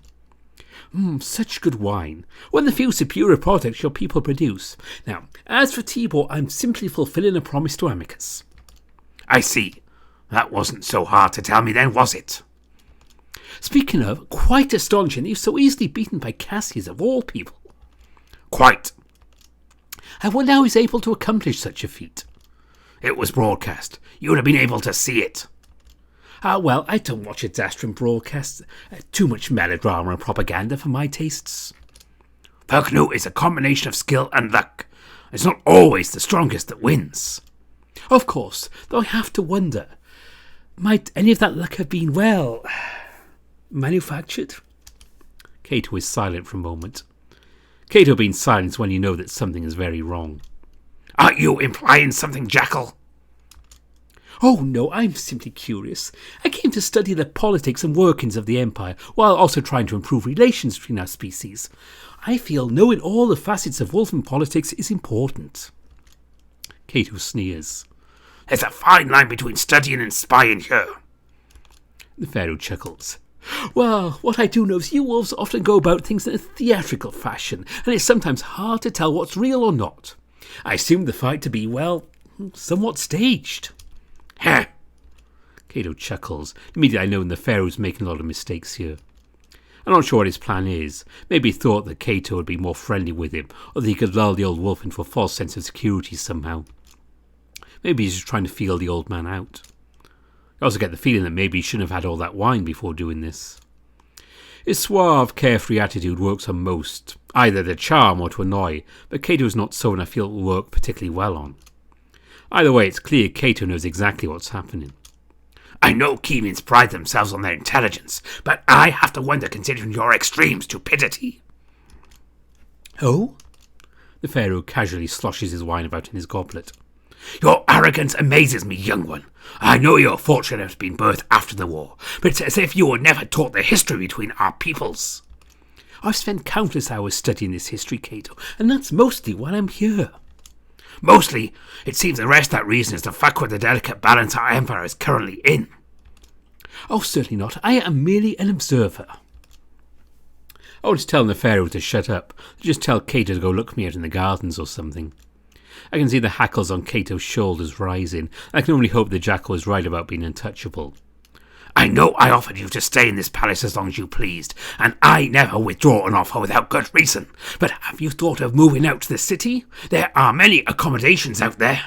Such good wine. One of the few superior products your people produce. Now, as for Tibor, I'm simply fulfilling a promise to Amicus. I see. That wasn't so hard to tell me then, was it? Speaking of, quite astonishing that you're so easily beaten by Casius of all people. Quite. I wonder how he's able to accomplish such a feat. It was broadcast. You would have been able to see it. Well, I don't watch Adastran broadcasts. Too much melodrama and propaganda for my tastes. Perknu is a combination of skill and luck. It's not always the strongest that wins. Of course, though I have to wonder, might any of that luck have been, well, manufactured? Cato is silent for a moment. Cato being silent is when you know that something is very wrong. Are you implying something, Jackal? Oh no, I'm simply curious. I came to study the politics and workings of the Empire, while also trying to improve relations between our species. I feel knowing all the facets of wolfen politics is important. Cato sneers. There's a fine line between studying and spying here. Neferu chuckles. Well, what I do know is you wolves often go about things in a theatrical fashion, and it's sometimes hard to tell what's real or not. I assume the fight to be, well, somewhat staged. Heh. Cato chuckles, immediately knowing Neferu's making a lot of mistakes here. I'm not sure what his plan is. Maybe he thought that Cato would be more friendly with him, or that he could lull the old wolf into a false sense of security somehow. Maybe he's just trying to feel the old man out. I also get the feeling that maybe he shouldn't have had all that wine before doing this. His suave, carefree attitude works on most, either to charm or to annoy, but Cato's not someone I feel will work particularly well on. Either way, it's clear Cato knows exactly what's happening. I know Kemins pride themselves on their intelligence, but I have to wonder considering your extreme stupidity. Oh? Neferu casually sloshes his wine about in his goblet. Your arrogance amazes me, young one. I know you're fortunate to have been birthed after the war, but it's as if you were never taught the history between our peoples. I've spent countless hours studying this history, Cato, and that's mostly why I'm here. Mostly, it seems the rest of that reason is to fuck with the delicate balance our empire is currently in. Oh, certainly not. I am merely an observer. I want to tell Neferu to shut up, just tell Cato to go look me out in the gardens or something. I can see the hackles on Cato's shoulders rising. I can only hope the jackal is right about being untouchable. I know I offered you to stay in this palace as long as you pleased, and I never withdraw an offer without good reason. But have you thought of moving out to the city? There are many accommodations out there.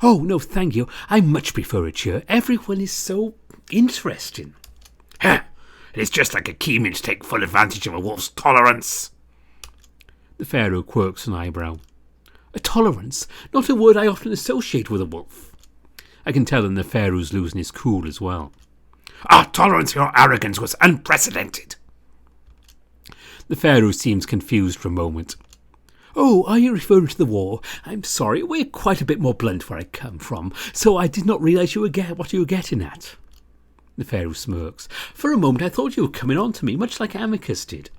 Oh, no, thank you. I much prefer it here. Everyone is so interesting. It is just like a Keeman to take full advantage of a wolf's tolerance. The pharaoh quirks an eyebrow. A tolerance? Not a word I often associate with a wolf. I can tell that the pharaoh's losing his cool as well. Our tolerance for your arrogance was unprecedented. The pharaoh seems confused for a moment. Oh, are you referring to the war? I'm sorry, we're quite a bit more blunt where I come from, so I did not realise what you were getting at. The pharaoh smirks. For a moment I thought you were coming on to me, much like Amicus did.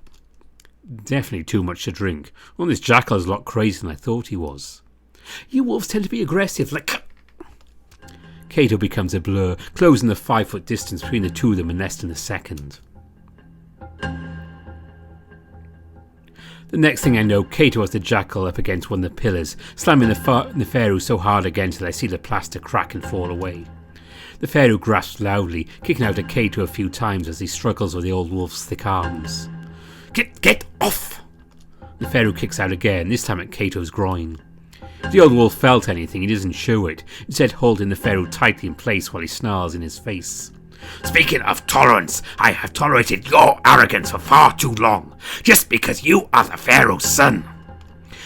Definitely too much to drink. Well, this jackal is a lot crazier than I thought he was. You wolves tend to be aggressive, like... Cato becomes a blur, closing the 5-foot distance between the two of them in less than a second. The next thing I know, Cato has the jackal up against one of the pillars, slamming the pharaoh so hard against it I see the plaster crack and fall away. The pharaoh grasps loudly, kicking out at Cato a few times as he struggles with the old wolf's thick arms. Get off! The pharaoh kicks out again, this time at Cato's groin. If the old wolf felt anything, he doesn't show it, instead holding the pharaoh tightly in place while he snarls in his face. Speaking of tolerance, I have tolerated your arrogance for far too long, just because you are the pharaoh's son.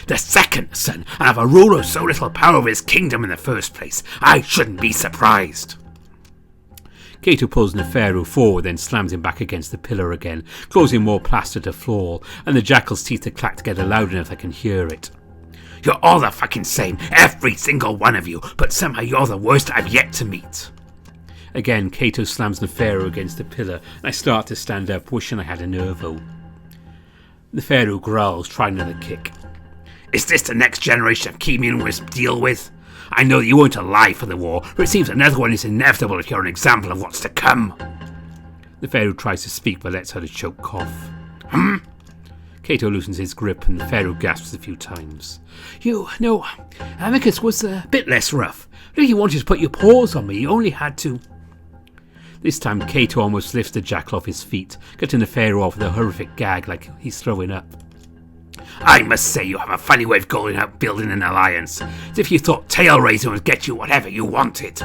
The second son, and of a ruler with so little power over his kingdom in the first place. I shouldn't be surprised. Cato pulls Neferu forward, then slams him back against the pillar again, causing more plaster to fall, and the jackal's teeth to clack together loud enough I can hear it. You're all the fucking same, every single one of you, but somehow you're the worst I've yet to meet. Again, Cato slams Neferu against the pillar, and I start to stand up, wishing I had a nervo. Neferu growls, trying another kick. Is this the next generation of Kemian we deal with? I know you weren't alive for the war, but it seems another one is inevitable if you're an example of what's to come. Neferu tries to speak but lets out a choked cough. Cato loosens his grip and Neferu gasps a few times. Amicus was a bit less rough. If you wanted to put your paws on me, you only had to... This time Cato almost lifts the jackal off his feet, cutting Neferu off with a horrific gag like he's throwing up. I must say you have a funny way of going out building an alliance, as if you thought tail raising would get you whatever you wanted.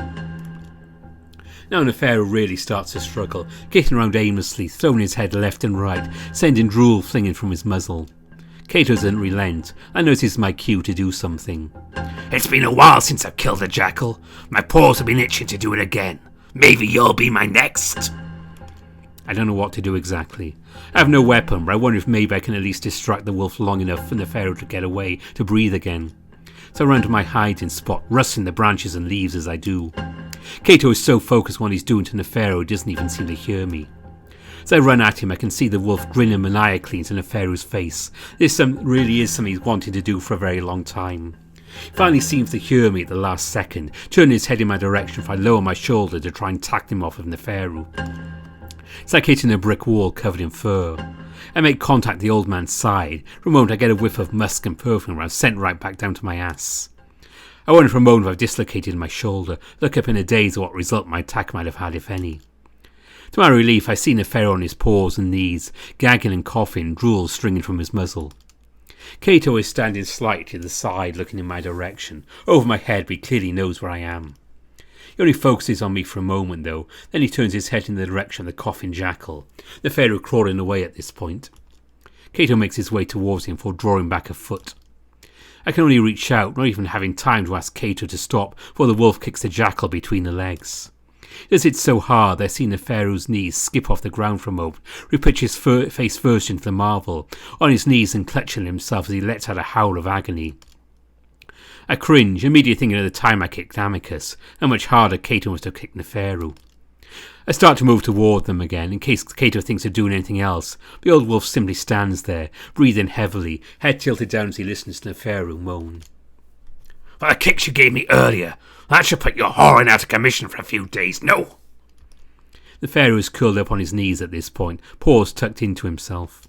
Now Neferu really starts to struggle, kicking around aimlessly, throwing his head left and right, sending drool flinging from his muzzle. Cato doesn't relent. I notice it's my cue to do something. It's been a while since I've killed a jackal. My paws have been itching to do it again. Maybe you'll be my next. I don't know what to do exactly. I have no weapon, but I wonder if maybe I can at least distract the wolf long enough for Neferu to get away, to breathe again. So I run to my hiding spot, rustling the branches and leaves as I do. Cato is so focused on what he's doing to Neferu, he doesn't even seem to hear me. As I run at him, I can see the wolf grinning maniacally into Neferu's face. This really is something he's wanted to do for a very long time. He finally seems to hear me at the last second, turning his head in my direction if I lower my shoulder to try and tackle him off of Neferu. It's like hitting a brick wall covered in fur. I make contact with the old man's side. For a moment I get a whiff of musk and perfume and I'm sent right back down to my ass. I wonder for a moment if I've dislocated my shoulder, look up in a daze at what result my attack might have had, if any. To my relief, I see Neferu on his paws and knees, gagging and coughing, drool stringing from his muzzle. Cato is standing slightly to the side, looking in my direction. Over my head, but he clearly knows where I am. He only focuses on me for a moment, though, then he turns his head in the direction of the coughing jackal, Neferu crawling away at this point. Cato makes his way towards him before drawing back a foot. I can only reach out, not even having time to ask Cato to stop, before the wolf kicks the jackal between the legs. He does it so hard that I see Neferu's knees skip off the ground for a moment, where he puts his face first into the marble, on his knees and clutching himself as he lets out a howl of agony. I cringe, immediately thinking of the time I kicked Amicus, how much harder Cato must have kicked Neferu. I start to move toward them again, in case Cato thinks of doing anything else. The old wolf simply stands there, breathing heavily, head tilted down as he listens to Neferu moan. For the kicks you gave me earlier, that should put your whoring out of commission for a few days, no? Neferu is curled up on his knees at this point, paws tucked into himself.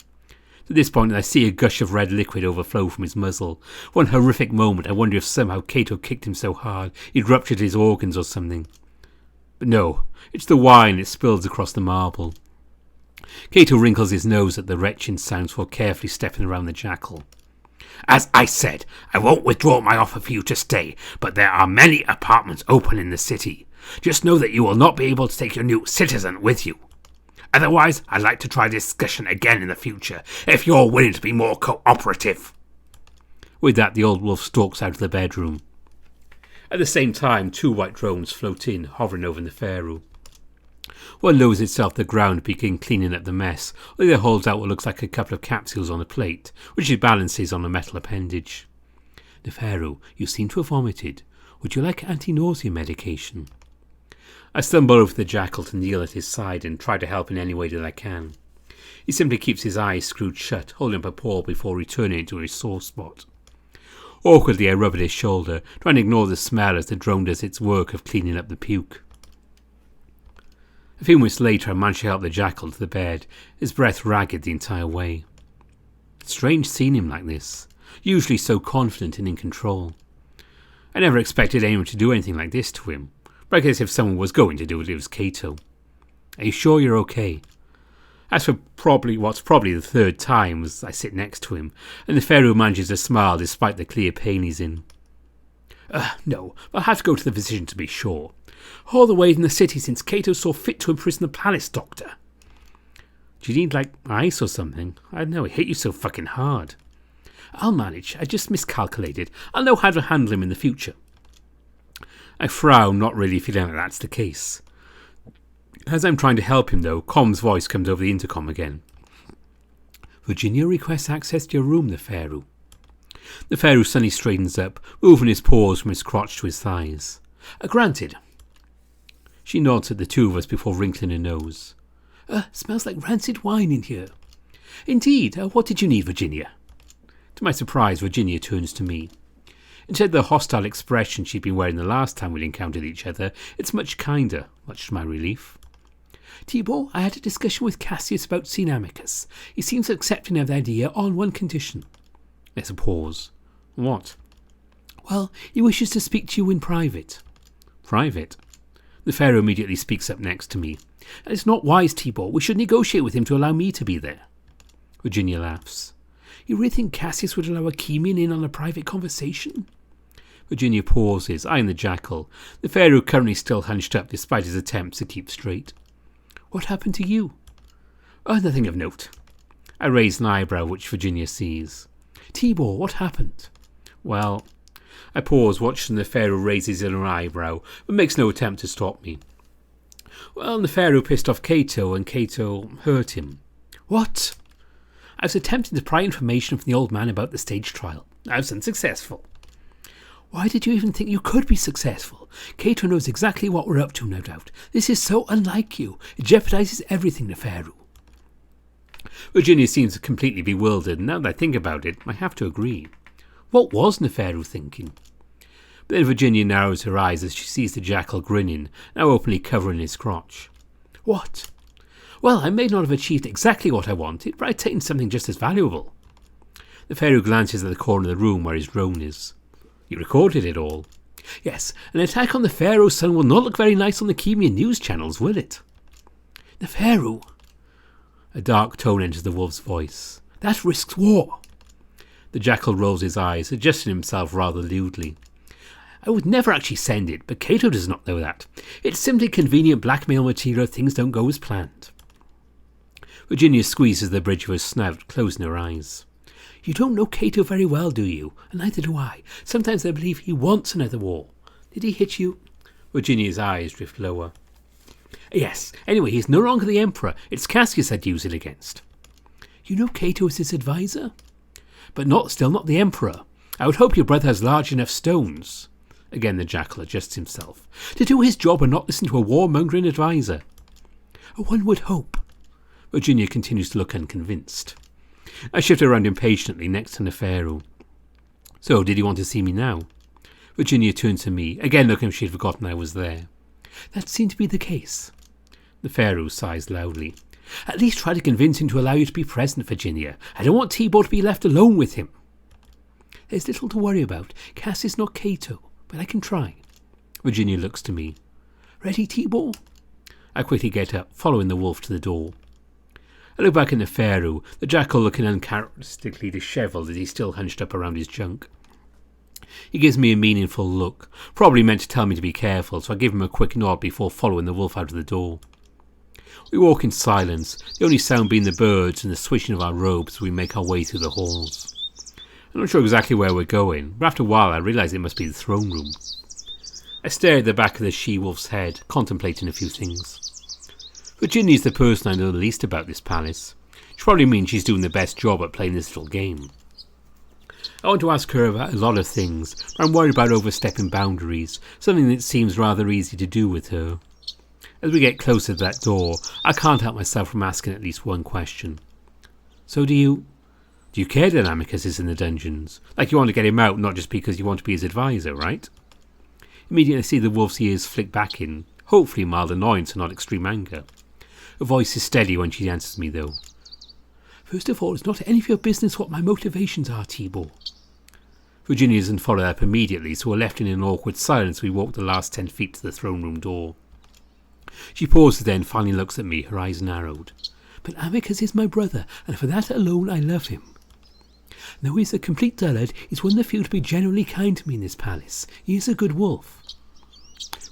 At this point I see a gush of red liquid overflow from his muzzle. One horrific moment I wonder if somehow Cato kicked him so hard he'd ruptured his organs or something. But no, it's the wine that spills across the marble. Cato wrinkles his nose at the retching sounds before carefully stepping around the jackal. As I said, I won't withdraw my offer for you to stay, but there are many apartments open in the city. Just know that you will not be able to take your new citizen with you. Otherwise, I'd like to try discussion again in the future, if you're willing to be more cooperative. With that, the old wolf stalks out of the bedroom. At the same time, 2 white drones float in, hovering over Neferu. One lowers itself to the ground to begin cleaning up the mess, while the other holds out what looks like a couple of capsules on a plate, which it balances on a metal appendage. Neferu, you seem to have vomited. Would you like anti-nausea medication? I stumble over the jackal to kneel at his side and try to help in any way that I can. He simply keeps his eyes screwed shut, holding up a paw before returning it to his sore spot. Awkwardly I rub at his shoulder, trying to ignore the smell as the drone does its work of cleaning up the puke. A few minutes later I manage to help the jackal to the bed, his breath ragged the entire way. Strange seeing him like this, usually so confident and in control. I never expected anyone to do anything like this to him. But I guess if someone was going to do it, it was Cato. Are you sure you're okay? As for what's probably the 3rd time as I sit next to him, and Neferu manages to smile despite the clear pain he's in. No, I'll have to go to the physician to be sure. All the way in the city since Cato saw fit to imprison the palace, doctor. Do you need, ice or something? I don't know, it hit you so fucking hard. I'll manage, I just miscalculated. I'll know how to handle him in the future. I frown, not really feeling like that's the case. As I'm trying to help him, though, Com's voice comes over the intercom again. Virginia requests access to your room, Neferu. Neferu suddenly straightens up, moving his paws from his crotch to his thighs. Granted. She nods at the 2 of us before wrinkling her nose. Smells like rancid wine in here. Indeed, what did you need, Virginia? To my surprise, Virginia turns to me. Instead of the hostile expression she'd been wearing the last time we'd encountered each other, it's much kinder, much to my relief. Tibor, I had a discussion with Casius about seeing Amicus. He seems accepting of the idea on one condition. There's a pause. What? Well, he wishes to speak to you in private. Private? Neferu immediately speaks up next to me. It's not wise, Tibor. We should negotiate with him to allow me to be there. Virginia laughs. You really think Casius would allow a Kemian in on a private conversation? Virginia pauses, eyeing the jackal, Neferu currently still hunched up despite his attempts to keep straight. What happened to you? Nothing of note. I raise an eyebrow, which Virginia sees. Tibor, what happened? Well, I pause, watching Neferu raise his inner eyebrow, but makes no attempt to stop me. Well, Neferu pissed off Cato and Cato hurt him. What? I was attempting to pry information from the old man about the stage trial. I was unsuccessful. Why did you even think you could be successful? Cato knows exactly what we're up to, no doubt. This is so unlike you. It jeopardizes everything, Neferu. Virginia seems completely bewildered, and now that I think about it, I have to agree. What was Neferu thinking? But then Virginia narrows her eyes as she sees the jackal grinning, now openly covering his crotch. What? Well, I may not have achieved exactly what I wanted, but I've taken something just as valuable. Neferu glances at the corner of the room where his drone is. You recorded it all. Yes, an attack on the Pharaoh's son will not look very nice on the Chemian news channels, will it? Neferu. A dark tone enters the wolf's voice. That risks war. The jackal rolls his eyes, adjusting himself rather lewdly. I would never actually send it, but Cato does not know that. It's simply convenient blackmail material if things don't go as planned. Virginia squeezes the bridge of her snout, closing her eyes. You don't know Cato very well, do you? And neither do I. Sometimes I believe he wants another war. Did he hit you? Virginia's eyes drift lower. Yes. Anyway, he's no longer the emperor. It's Casius I'd use it against. You know Cato is his advisor? But still not the emperor. I would hope your brother has large enough stones. Again the jackal adjusts himself. To do his job and not listen to a warmongering advisor. One would hope. Virginia continues to look unconvinced. I shift around impatiently next to Neferu. So, did you want to see me now? Virginia turned to me, again looking as she had forgotten I was there. That seemed to be the case. Neferu sighs loudly. At least try to convince him to allow you to be present, Virginia. I don't want Tibor to be left alone with him. There's little to worry about. Cass is not Cato, but I can try. Virginia looks to me. Ready, Tibor? I quickly get up, following the wolf to the door. I look back at Neferu, the jackal looking uncharacteristically dishevelled as he's still hunched up around his junk. He gives me a meaningful look, probably meant to tell me to be careful, so I give him a quick nod before following the wolf out of the door. We walk in silence, the only sound being the birds and the swishing of our robes as we make our way through the halls. I'm not sure exactly where we're going, but after a while I realise it must be the throne room. I stare at the back of the she-wolf's head, contemplating a few things. Virginia's the person I know the least about this palace. Which probably means she's doing the best job at playing this little game. I want to ask her about a lot of things, but I'm worried about overstepping boundaries, something that seems rather easy to do with her. As we get closer to that door, I can't help myself from asking at least one question. So do you care that Amicus is in the dungeons? Like you want to get him out, not just because you want to be his advisor, right? Immediately I see the wolf's ears flick back in, hopefully mild annoyance and not extreme anger. Her voice is steady when she answers me, though. First of all, it's not any of your business what my motivations are, Tibor. Virginia doesn't follow up immediately, so we're left in an awkward silence as we walk the last 10 feet to the throne room door. She pauses then, finally looks at me, her eyes narrowed. But Amicus is my brother, and for that alone I love him. Though he's a complete dullard, he's one of the few to be genuinely kind to me in this palace. He is a good wolf.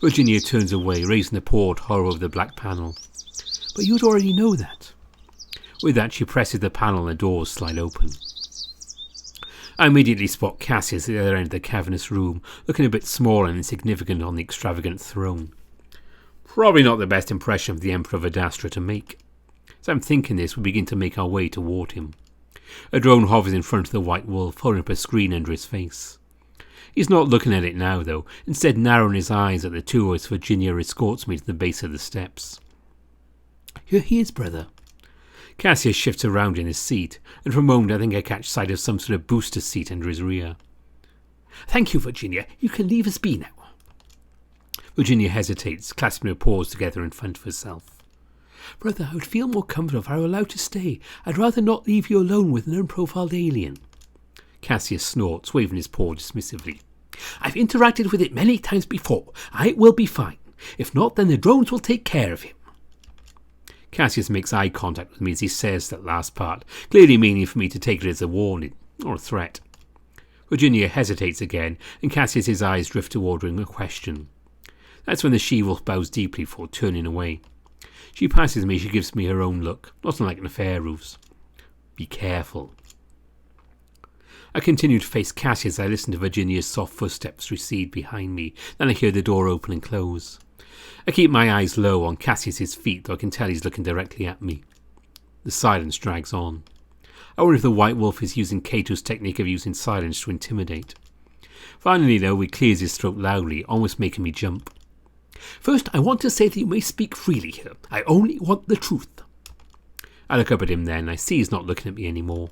Virginia turns away, raising a pawed horror over the black panel. But you'd already know that. With that, she presses the panel and the doors slide open. I immediately spot Casius at the other end of the cavernous room, looking a bit small and insignificant on the extravagant throne. Probably not the best impression for the Emperor of Adastra to make. As I'm thinking this, we begin to make our way toward him. A drone hovers in front of the white wolf, holding up a screen under his face. He's not looking at it now, though, instead narrowing his eyes at the two as Virginia escorts me to the base of the steps. Here he is, brother. Casius shifts around in his seat, and for a moment I think I catch sight of some sort of booster seat under his rear. Thank you, Virginia. You can leave us be now. Virginia hesitates, clasping her paws together in front of herself. Brother, I would feel more comfortable if I were allowed to stay. I'd rather not leave you alone with an unprofiled alien. Casius snorts, waving his paw dismissively. I've interacted with it many times before. I will be fine. If not, then the drones will take care of him. Casius makes eye contact with me as he says that last part, clearly meaning for me to take it as a warning, or a threat. Virginia hesitates again, and Casius's eyes drift toward her in a question. That's when the she-wolf bows deeply before turning away. She passes me, she gives me her own look, not unlike Neferu's. Be careful. I continue to face Casius as I listen to Virginia's soft footsteps recede behind me, then I hear the door open and close. I keep my eyes low on Casius's feet, though I can tell he's looking directly at me. The silence drags on. I wonder if the White Wolf is using Cato's technique of using silence to intimidate. Finally, though, he clears his throat loudly, almost making me jump. First, I want to say that you may speak freely here. I only want the truth. I look up at him then. I see he's not looking at me anymore.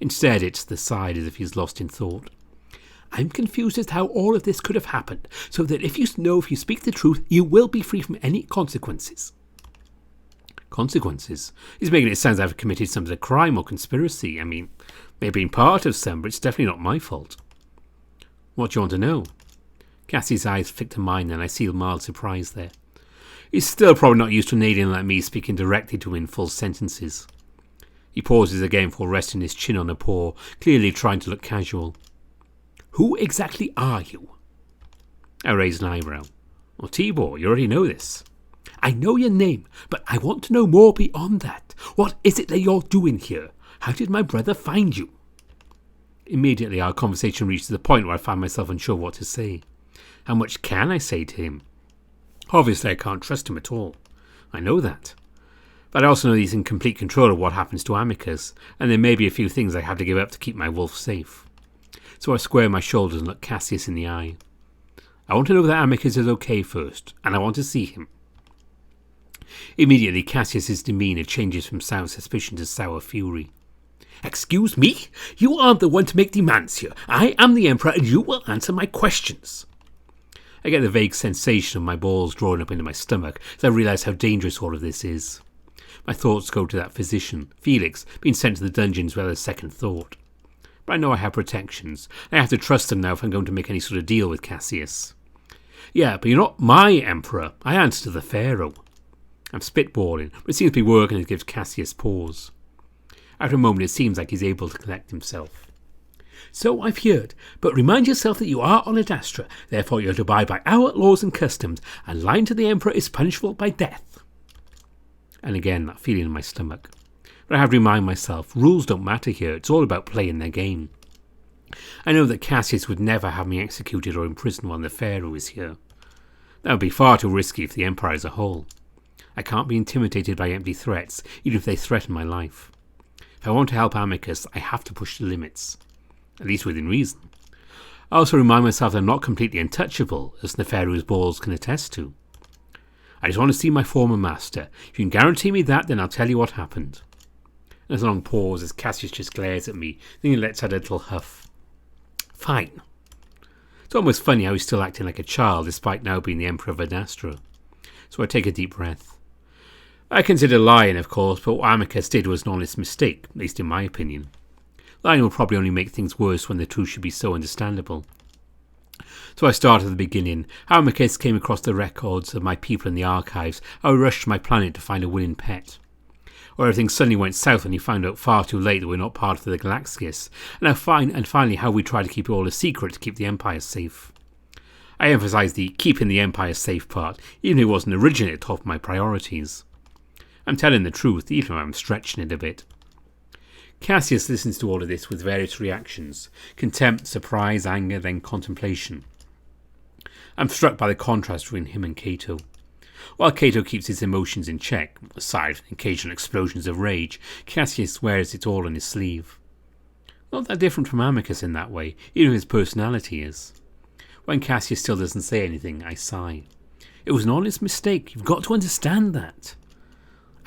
Instead, it's to the side as if he's lost in thought. I'm confused as to how all of this could have happened, so that if you speak the truth, you will be free from any consequences. Consequences? He's making it sound as if I've committed some sort of crime or conspiracy. I mean, maybe being part of some, but it's definitely not my fault. What do you want to know? Cassie's eyes flick to mine, and I see a mild surprise there. He's still probably not used to an alien like me speaking directly to him in full sentences. He pauses again before resting his chin on a paw, clearly trying to look casual. Who exactly are you? I raise an eyebrow. Well, Tibor, you already know this. I know your name, but I want to know more beyond that. What is it that you're doing here? How did my brother find you? Immediately, our conversation reaches the point where I find myself unsure what to say. How much can I say to him? Obviously, I can't trust him at all. I know that. But I also know he's in complete control of what happens to Amicus, and there may be a few things I have to give up to keep my wolf safe. So I square my shoulders and look Casius in the eye. I want to know that Amicus is okay first, and I want to see him. Immediately, Cassius's demeanour changes from sour suspicion to sour fury. Excuse me? You aren't the one to make demands here. I am the Emperor, and you will answer my questions. I get the vague sensation of my balls drawing up into my stomach as I realise how dangerous all of this is. My thoughts go to that physician, Felix, being sent to the dungeons without a second thought. But I know I have protections. I have to trust them now if I'm going to make any sort of deal with Casius. Yeah, but you're not my Emperor. I answer to the Pharaoh. I'm spitballing, but it seems to be working as it gives Casius pause. After a moment, it seems like he's able to collect himself. So I've heard, but remind yourself that you are on Adastra, therefore you're to abide by our laws and customs, and lying to the Emperor is punishable by death. And again, that feeling in my stomach. But I have to remind myself, rules don't matter here, it's all about playing their game. I know that Casius would never have me executed or imprisoned while the Pharaoh is here. That would be far too risky for the Empire as a whole. I can't be intimidated by empty threats, even if they threaten my life. If I want to help Amicus, I have to push the limits. At least within reason. I also remind myself that I'm not completely untouchable, as Neferu's balls can attest to. I just want to see my former master. If you can guarantee me that, then I'll tell you what happened. There's a long pause as Casius just glares at me, then he lets out a little huff. Fine. It's almost funny how he's still acting like a child, despite now being the Emperor of Adastra. So I take a deep breath. I consider lying, of course, but what Amicus did was an honest mistake, at least in my opinion. Lying will probably only make things worse when the truth should be so understandable. So I start at the beginning, how Amicus came across the records of my people in the archives, how he rushed to my planet to find a willing pet. Or everything suddenly went south when he found out far too late that we're not part of the Alexios, and finally how we try to keep it all a secret to keep the Empire safe. I emphasise the keeping the Empire safe part, even if it wasn't originally at the top of my priorities. I'm telling the truth, even if I'm stretching it a bit. Casius listens to all of this with various reactions: contempt, surprise, anger, then contemplation. I'm struck by the contrast between him and Cato. While Cato keeps his emotions in check, aside from occasional explosions of rage, Casius wears it all on his sleeve. Not that different from Amicus in that way, even if his personality is. When Casius still doesn't say anything, I sigh. It was an honest mistake, you've got to understand that.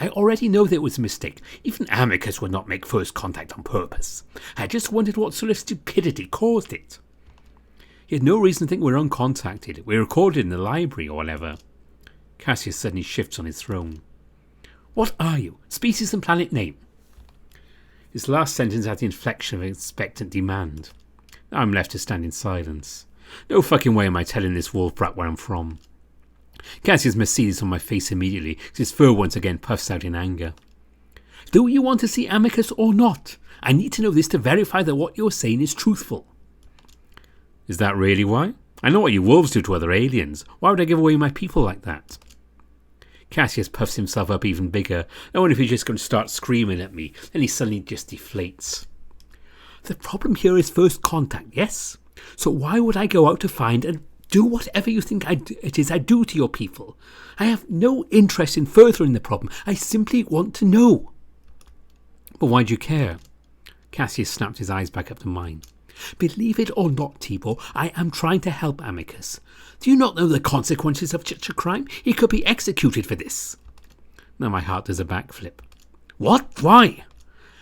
I already know that it was a mistake. Even Amicus would not make first contact on purpose. I just wondered what sort of stupidity caused it. He had no reason to think we were uncontacted. We were recorded in the library or whatever. Casius suddenly shifts on his throne. What are you? Species and planet name? His last sentence had the inflection of an expectant demand. Now I'm left to stand in silence. No fucking way am I telling this wolf brat where I'm from. Casius must see this on my face immediately, because his fur once again puffs out in anger. Do you want to see Amicus or not? I need to know this to verify that what you're saying is truthful. Is that really why? I know what you wolves do to other aliens. Why would I give away my people like that? Casius puffs himself up even bigger. I wonder if he's just going to start screaming at me. Then he suddenly just deflates. The problem here is first contact, yes? So why would I go out to find a Do whatever you think it is I do to your people. I have no interest in furthering the problem. I simply want to know. But why do you care? Casius snapped his eyes back up to mine. Believe it or not, Tibor, I am trying to help Amicus. Do you not know the consequences of such a crime? He could be executed for this. Now my heart does a backflip. What? Why?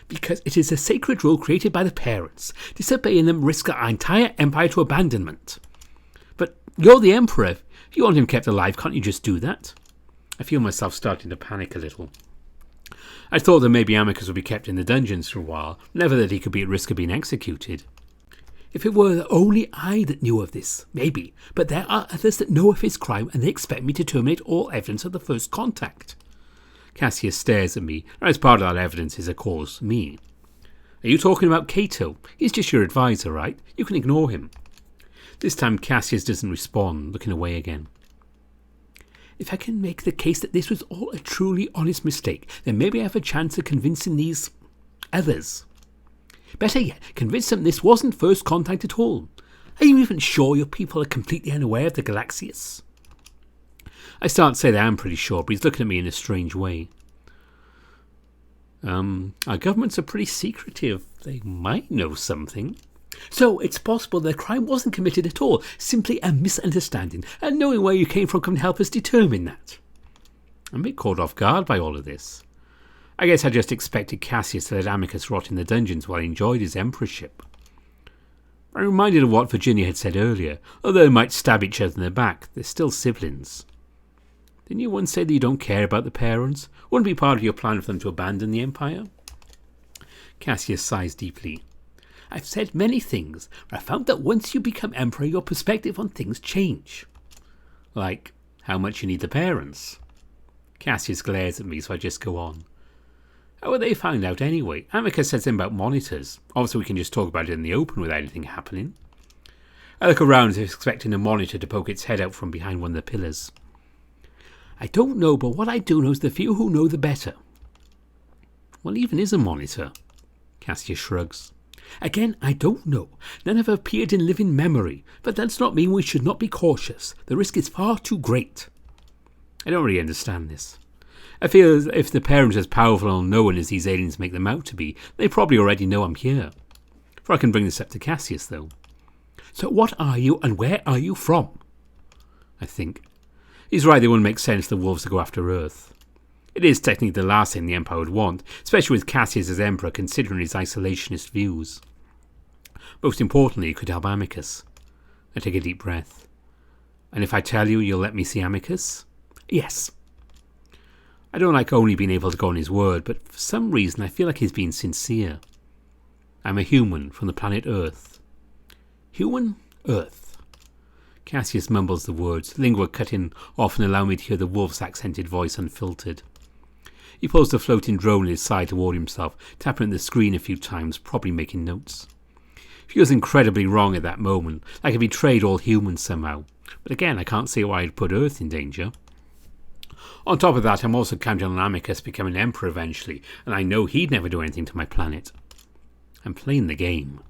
Because it is a sacred rule created by the parents. Disobeying them risks our entire empire to abandonment. But you're the emperor. If you want him kept alive, can't you just do that? I feel myself starting to panic a little. I thought that maybe Amicus would be kept in the dungeons for a while, never that he could be at risk of being executed. If it were only I that knew of this, maybe, but there are others that know of his crime and they expect me to terminate all evidence of the first contact. Casius stares at me, and as part of that evidence is, of course, me. Are you talking about Cato? He's just your advisor, right? You can ignore him. This time Casius doesn't respond, looking away again. If I can make the case that this was all a truly honest mistake, then maybe I have a chance of convincing these others. Better yet, convince them this wasn't first contact at all. Are you even sure your people are completely unaware of the Alexios? I start to say that I'm pretty sure, but he's looking at me in a strange way. Our governments are pretty secretive. They might know something. So it's possible the crime wasn't committed at all, simply a misunderstanding, and knowing where you came from can help us determine that. I'm a bit caught off guard by all of this. I guess I just expected Casius to let Amicus rot in the dungeons while he enjoyed his emperorship. I'm reminded of what Virginia had said earlier. Although they might stab each other in the back, they're still siblings. Didn't you once say that you don't care about the parents? Wouldn't be part of your plan for them to abandon the empire? Casius sighs deeply. I've said many things, but I found that once you become emperor, your perspective on things change. Like how much you need the parents. Casius glares at me, so I just go on. How were they found out anyway? Amicus said something about monitors. Obviously we can just talk about it in the open without anything happening. I look around as if expecting a monitor to poke its head out from behind one of the pillars. I don't know, but what I do know is the few who know the better. What even is a monitor? Casius shrugs. Again, I don't know. None have appeared in living memory, but that does not mean we should not be cautious. The risk is far too great. I don't really understand this. I feel as if the parents are as powerful and known as these aliens make them out to be, they probably already know I'm here. For I can bring this up to Casius, though. So what are you and where are you from? I think. He's right, it wouldn't make sense for the wolves to go after Earth. It is technically the last thing the Empire would want, especially with Casius as Emperor considering his isolationist views. Most importantly, it could help Amicus. I take a deep breath. And if I tell you, you'll let me see Amicus? Yes. I don't like only being able to go on his word, but for some reason I feel like he's being sincere. I'm a human from the planet Earth. Human? Earth. Casius mumbles the words, lingua cutting off and allow me to hear the wolf's accented voice unfiltered. He pulls the floating drone at his side toward himself, tapping at the screen a few times, probably making notes. Feels incredibly wrong at that moment, like I betrayed all humans somehow. But again, I can't see why I'd put Earth in danger. On top of that, I'm also counting on Amicus becoming emperor eventually, and I know he'd never do anything to my planet. I'm playing the game.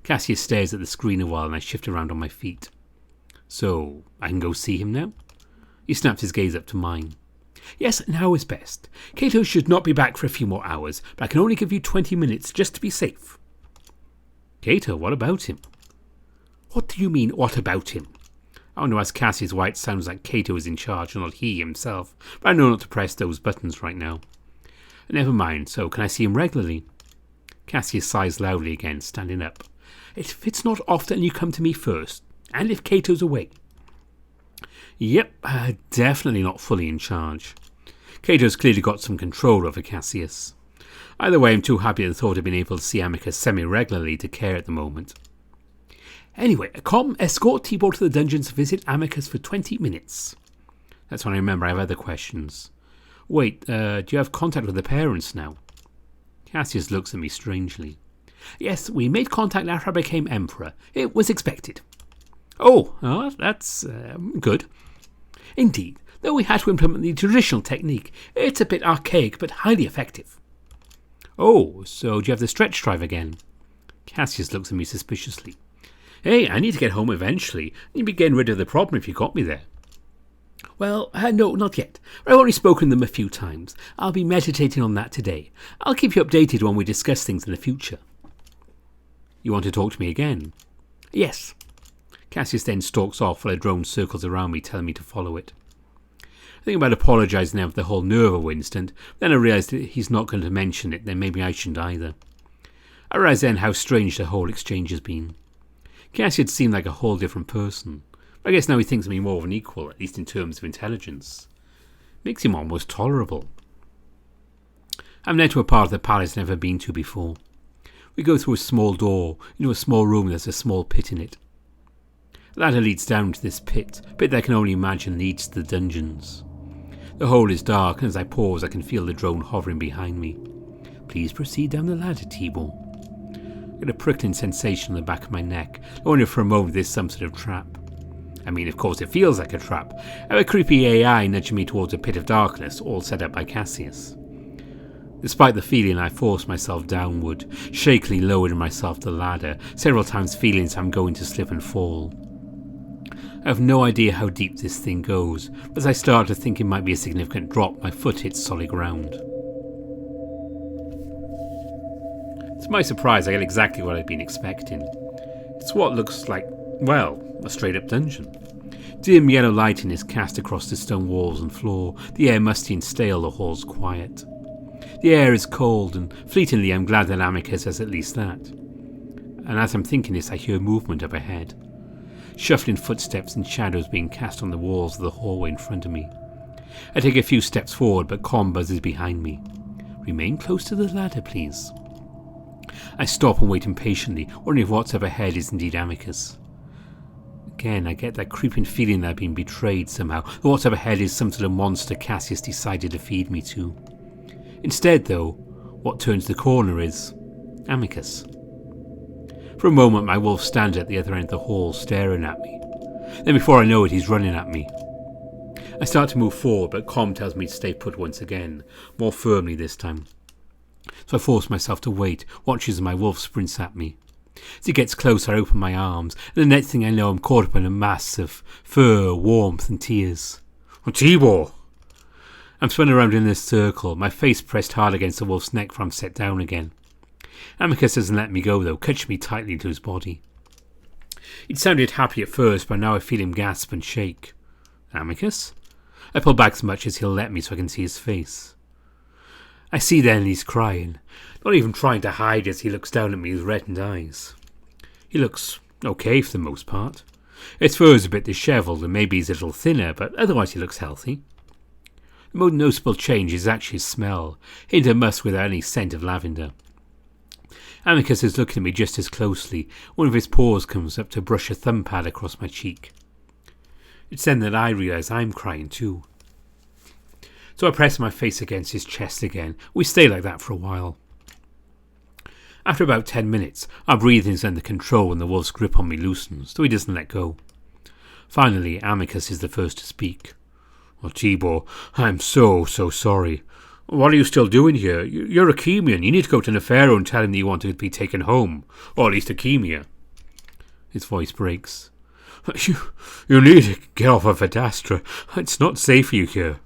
Casius stares at the screen a while and I shift around on my feet. So, I can go see him now? He snapped his gaze up to mine. Yes, now is best. Cato should not be back for a few more hours, but I can only give you 20 minutes just to be safe. Cato, what about him? What do you mean, what about him? I want to ask Casius why it sounds like Cato is in charge and not he himself, but I know not to press those buttons right now. Never mind, so can I see him regularly? Casius sighs loudly again, standing up. If it's not often, you come to me first, and if Cato's away. Yep, definitely not fully in charge. Cato's clearly got some control over Casius. Either way, I'm too happy at the thought of being able to see Amicus semi-regularly to care at the moment. Anyway, escort Tibor to the dungeons to visit Amicus for 20 minutes. That's when I remember I have other questions. Wait, do you have contact with the parents now? Casius looks at me strangely. Yes, we made contact after I became emperor. It was expected. Oh, that's good. Indeed, though we had to implement the traditional technique, it's a bit archaic but highly effective. Oh, so do you have the stretch drive again? Casius looks at me suspiciously. Hey, I need to get home eventually. You'd be getting rid of the problem if you got me there. Well, no, not yet. I've only spoken to them a few times. I'll be meditating on that today. I'll keep you updated when we discuss things in the future. You want to talk to me again? Yes. Casius then stalks off while a drone circles around me, telling me to follow it. I think about apologising now for the whole Neferu incident, then I realised that he's not going to mention it, then maybe I shouldn't either. I realised then how strange the whole exchange has been. Casius seemed like a whole different person. But I guess now he thinks of me more of an equal, at least in terms of intelligence. Makes him almost tolerable. I'm now to a part of the palace I've never been to before. We go through a small door, into a small room and there's a small pit in it. A ladder leads down to this pit, a pit that I can only imagine leads to the dungeons. The hole is dark, and as I pause I can feel the drone hovering behind me. Please proceed down the ladder, Tibor. I get a prickling sensation on the back of my neck. I wonder if for a moment there's some sort of trap. I mean, of course it feels like a trap. I have a creepy AI nudging me towards a pit of darkness, all set up by Casius. Despite the feeling, I force myself downward, shakily lowering myself the ladder, several times feeling as I'm going to slip and fall. I have no idea how deep this thing goes, but as I start to think it might be a significant drop, my foot hits solid ground. To my surprise, I get exactly what I'd been expecting. It's what looks like, well, a straight-up dungeon. Dim yellow lighting is cast across the stone walls and floor, the air musty and stale, the hall's quiet. The air is cold, and fleetingly I'm glad that Amicus has at least that. And as I'm thinking this, I hear movement up ahead. Shuffling footsteps and shadows being cast on the walls of the hallway in front of me. I take a few steps forward, but Con buzzes behind me. Remain close to the ladder, please. I stop and wait impatiently, wondering if what's up ahead is indeed Amicus. Again, I get that creeping feeling that I've been betrayed somehow, that what's up ahead is some sort of monster Casius decided to feed me to. Instead, though, what turns the corner is Amicus. For a moment, my wolf stands at the other end of the hall, staring at me. Then before I know it, he's running at me. I start to move forward, but Com tells me to stay put once again, more firmly this time. So I force myself to wait, watching as my wolf sprints at me. As he gets closer, I open my arms, and the next thing I know, I'm caught up in a mass of fur, warmth, and tears. Oh, Tibor! I'm spun around in a circle, my face pressed hard against the wolf's neck before I'm set down again. Amicus doesn't let me go, though, clutching me tightly into his body. He'd sounded happy at first, but now I feel him gasp and shake. Amicus? I pull back as much as he'll let me so I can see his face. I see then he's crying, not even trying to hide as he looks down at me with reddened eyes. He looks okay for the most part. His fur is a bit dishevelled and maybe he's a little thinner, but otherwise he looks healthy. The most noticeable change is actually his smell, hint of musk without any scent of lavender. Amicus is looking at me just as closely. One of his paws comes up to brush a thumb pad across my cheek. It's then that I realise I'm crying too. So I press my face against his chest again. We stay like that for a while. After about 10 minutes, our breathing is under control and the wolf's grip on me loosens, though he doesn't let go. Finally, Amicus is the first to speak. Oh, Tibor, I'm so sorry. What are you still doing here? You're a Chemian. You need to go to Neferu and tell him that you want to be taken home. Or at least a Chemia. His voice breaks. You need to get off of Adastra. It's not safe for you here.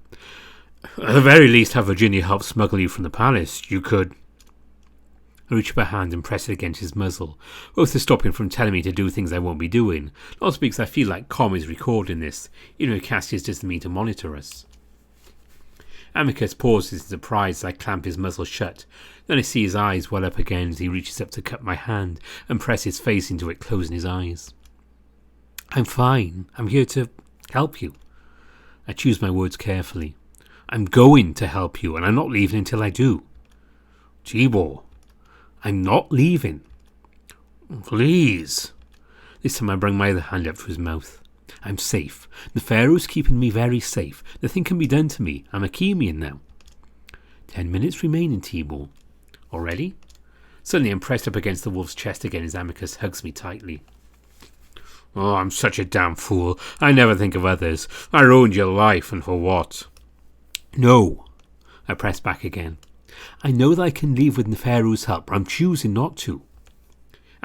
At the very least, have Virginia help smuggle you from the palace. You could... I reach up a hand and press it against his muzzle, both to stop him from telling me to do things I won't be doing, also because I feel like Com is recording this, even if Casius doesn't mean to monitor us. Amicus pauses in surprise as I clamp his muzzle shut. Then I see his eyes well up again as he reaches up to cut my hand and press his face into it, closing his eyes. I'm fine. I'm here to help you. I choose my words carefully. I'm going to help you, and I'm not leaving until I do. Tibor, I'm not leaving. Please. This time I bring my other hand up to his mouth. I'm safe. Neferu's keeping me very safe. Nothing can be done to me. I'm a Chemian now. 10 minutes remaining, Tibor. Already? Suddenly I'm pressed up against the wolf's chest again as Amicus hugs me tightly. Oh, I'm such a damn fool. I never think of others. I ruined your life, and for what? No. I press back again. I know that I can leave with Neferu's help, but I'm choosing not to.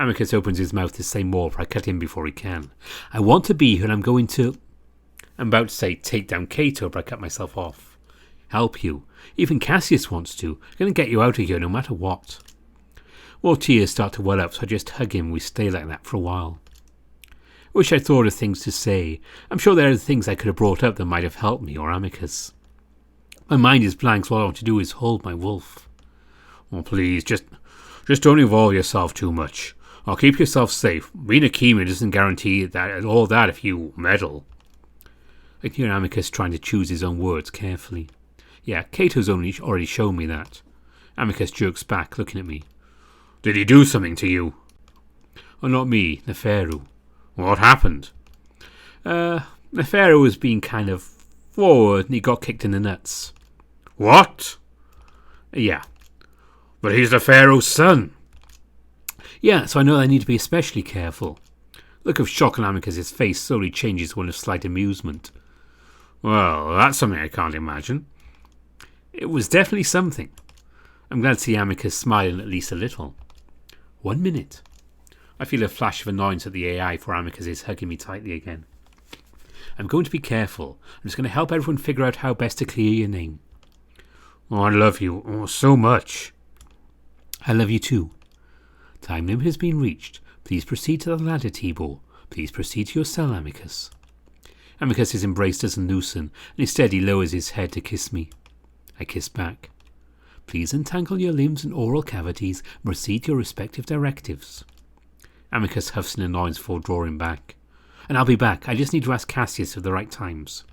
Amicus opens his mouth to say more, but I cut him before he can. I want to be here and I'm going to... I'm about to say take down Cato, but I cut myself off. Help you. Even Casius wants to. I'm going to get you out of here no matter what. More tears start to well up, so I just hug him and we stay like that for a while. I wish I thought of things to say. I'm sure there are things I could have brought up that might have helped me or Amicus. My mind is blank, so all I want to do is hold my wolf. Oh, please, just don't involve yourself too much. Or keep yourself safe. Being a chemo doesn't guarantee that all that if you meddle. I can hear Amicus trying to choose his own words carefully. Yeah, Cato's already shown me that. Amicus jerks back, looking at me. Did he do something to you? Oh, not me, Neferu. What happened? Neferu was being kind of forward and he got kicked in the nuts. What? Yeah. But he's Neferu's son. Yeah, so I know I need to be especially careful. Look of shock on Amicus's face slowly changes to one of slight amusement. Well, that's something I can't imagine. It was definitely something. I'm glad to see Amicus smiling at least a little. 1 minute. I feel a flash of annoyance at the AI for Amicus is hugging me tightly again. I'm going to be careful. I'm just going to help everyone figure out how best to clear your name. Oh, I love you so much. I love you too. Time limit has been reached. Please proceed to the ladder, Tibor. Please proceed to your cell, Amicus. Amicus's embrace doesn't loosen, and instead he lowers his head to kiss me. I kiss back. Please untangle your limbs and oral cavities and proceed to your respective directives. Amicus huffs in annoyance before drawing back. And I'll be back. I just need to ask Casius of the right times.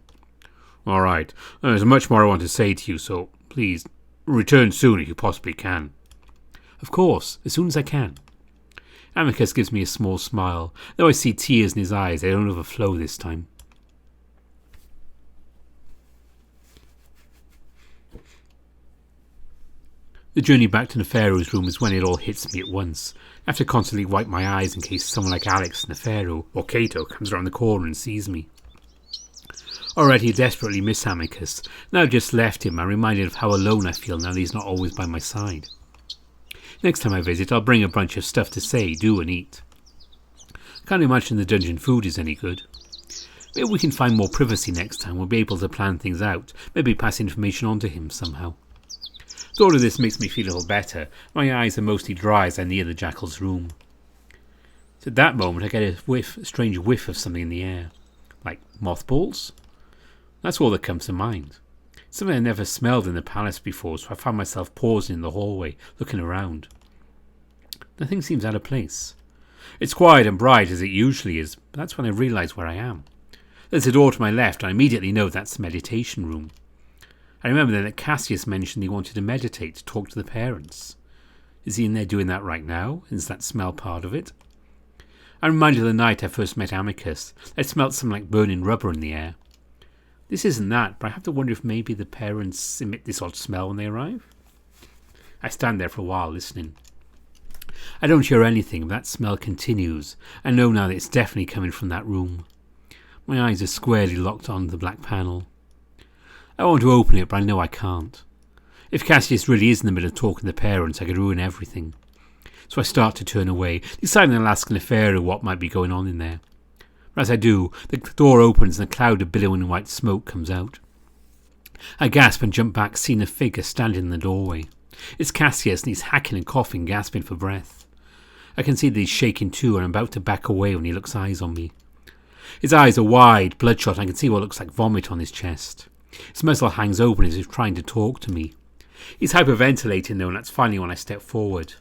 All right. There's much more I want to say to you, so please return soon if you possibly can. Of course, as soon as I can. Amicus gives me a small smile. Though I see tears in his eyes, they don't overflow this time. The journey back to Neferu's room is when it all hits me at once. I have to constantly wipe my eyes in case someone like Alex, Neferu, or Cato comes around the corner and sees me. Already I desperately miss Amicus. Now I've just left him, I'm reminded of how alone I feel now that he's not always by my side. Next time I visit, I'll bring a bunch of stuff to say, do and eat. Can't imagine the dungeon food is any good. Maybe we can find more privacy next time, we'll be able to plan things out, maybe pass information on to him somehow. Thought of this makes me feel a little better. My eyes are mostly dry as I near the jackal's room. So at that moment I get a strange whiff of something in the air. Like mothballs? That's all that comes to mind. Something I never smelled in the palace before, so I find myself pausing in the hallway, looking around. Nothing seems out of place. It's quiet and bright as it usually is, but that's when I realise where I am. There's a door to my left, and I immediately know that's the meditation room. I remember then that Casius mentioned he wanted to meditate, to talk to the parents. Is he in there doing that right now? Is that smell part of it? I'm reminded of the night I first met Amicus. I smelt something like burning rubber in the air. This isn't that, but I have to wonder if maybe the parents emit this odd smell when they arrive. I stand there for a while listening. I don't hear anything, but that smell continues. I know now that it's definitely coming from that room. My eyes are squarely locked on the black panel. I want to open it, but I know I can't. If Casius really is in the middle of talking to the parents, I could ruin everything. So I start to turn away, deciding I'll ask Neferu what might be going on in there. But as I do, the door opens and a cloud of billowing white smoke comes out. I gasp and jump back, seeing a figure standing in the doorway. It's Casius, and he's hacking and coughing, gasping for breath. I can see that he's shaking too, and I'm about to back away when he looks eyes on me. His eyes are wide, bloodshot, and I can see what looks like vomit on his chest. His muzzle hangs open as if trying to talk to me. He's hyperventilating though, and that's finally when I step forward.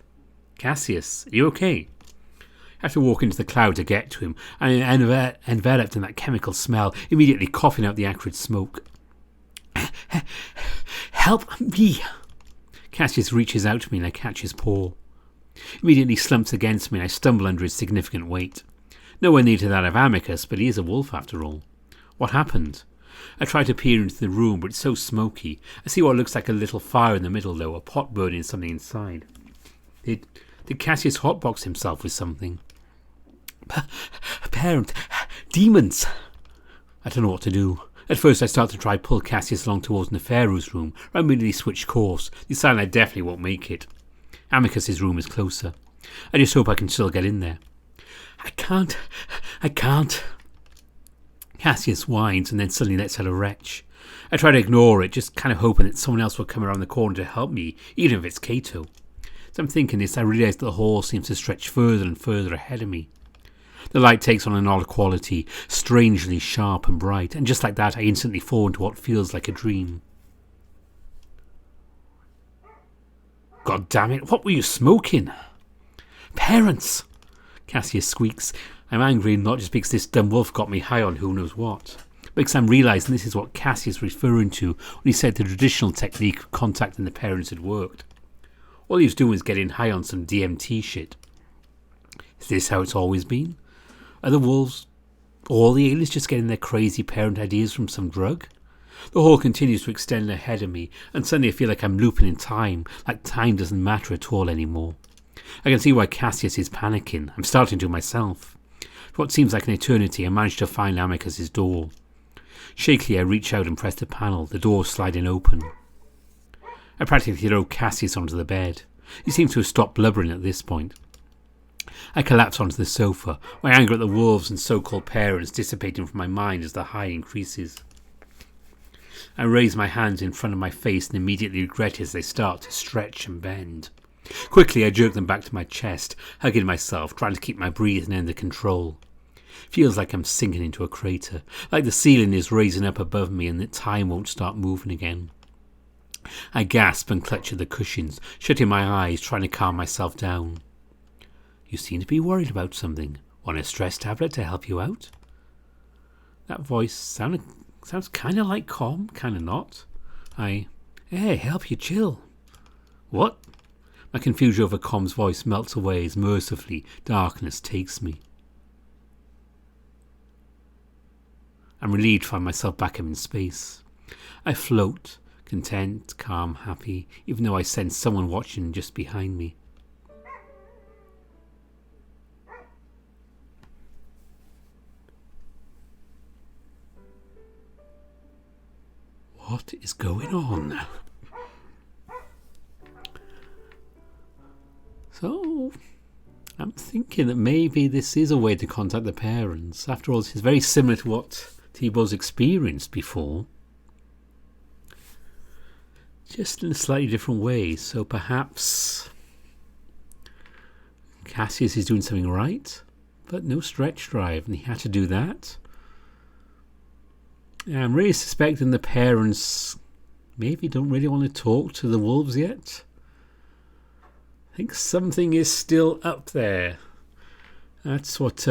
Casius, are you okay? I have to walk into the cloud to get to him, and enveloped in that chemical smell, immediately coughing out the acrid smoke. Help me! Casius reaches out to me and I catch his paw. Immediately slumps against me and I stumble under his significant weight. Nowhere near to that of Amicus, but he is a wolf after all. What happened? I try to peer into the room, but it's so smoky. I see what looks like a little fire in the middle, though, a pot burning something inside. Did Casius hotbox himself with something? Parent, demons! I don't know what to do. At first I start to try pull Casius along towards Neferu's room, but I immediately switch course, deciding I definitely won't make it. Amicus's room is closer. I just hope I can still get in there. I can't. Casius whines and then suddenly lets out a retch. I try to ignore it, just kind of hoping that someone else will come around the corner to help me, even if it's Cato. As I'm thinking this, I realise that the hall seems to stretch further and further ahead of me. The light takes on an odd quality, strangely sharp and bright, and just like that I instantly fall into what feels like a dream. God damn it, what were you smoking? Parents! Casius squeaks. I'm angry not just because this dumb wolf got me high on who knows what, but because I'm realising this is what Casius was referring to when he said the traditional technique of contacting the parents had worked. All he was doing was getting high on some DMT shit. Is this how it's always been? Are the wolves, all the aliens, just getting their crazy parent ideas from some drug? The hall continues to extend ahead of me, and suddenly I feel like I'm looping in time, like time doesn't matter at all anymore. I can see why Casius is panicking. I'm starting to myself. For what seems like an eternity, I manage to find Amicus's door. Shakily, I reach out and press the panel, the door sliding open. I practically throw Casius onto the bed. He seems to have stopped blubbering at this point. I collapse onto the sofa, my anger at the wolves and so-called parents dissipating from my mind as the high increases. I raise my hands in front of my face and immediately regret as they start to stretch and bend. Quickly, I jerk them back to my chest, hugging myself, trying to keep my breathing under control. Feels like I'm sinking into a crater, like the ceiling is raising up above me and that time won't start moving again. I gasp and clutch at the cushions, shutting my eyes, trying to calm myself down. You seem to be worried about something. Want a stress tablet to help you out? That voice sounds kind of like calm, kind of not. Hey, help you chill. What? My confusion over Com's voice melts away as mercifully darkness takes me. I'm relieved to find myself back up in space. I float, content, calm, happy, even though I sense someone watching just behind me. What is going on? So, I'm thinking that maybe this is a way to contact the parents. After all, this is very similar to what Tibor's experienced before. Just in a slightly different way. So perhaps Casius is doing something right, but no stretch drive, and he had to do that. I'm really suspecting the parents maybe don't really want to talk to the wolves yet. I think something is still up there. That's what,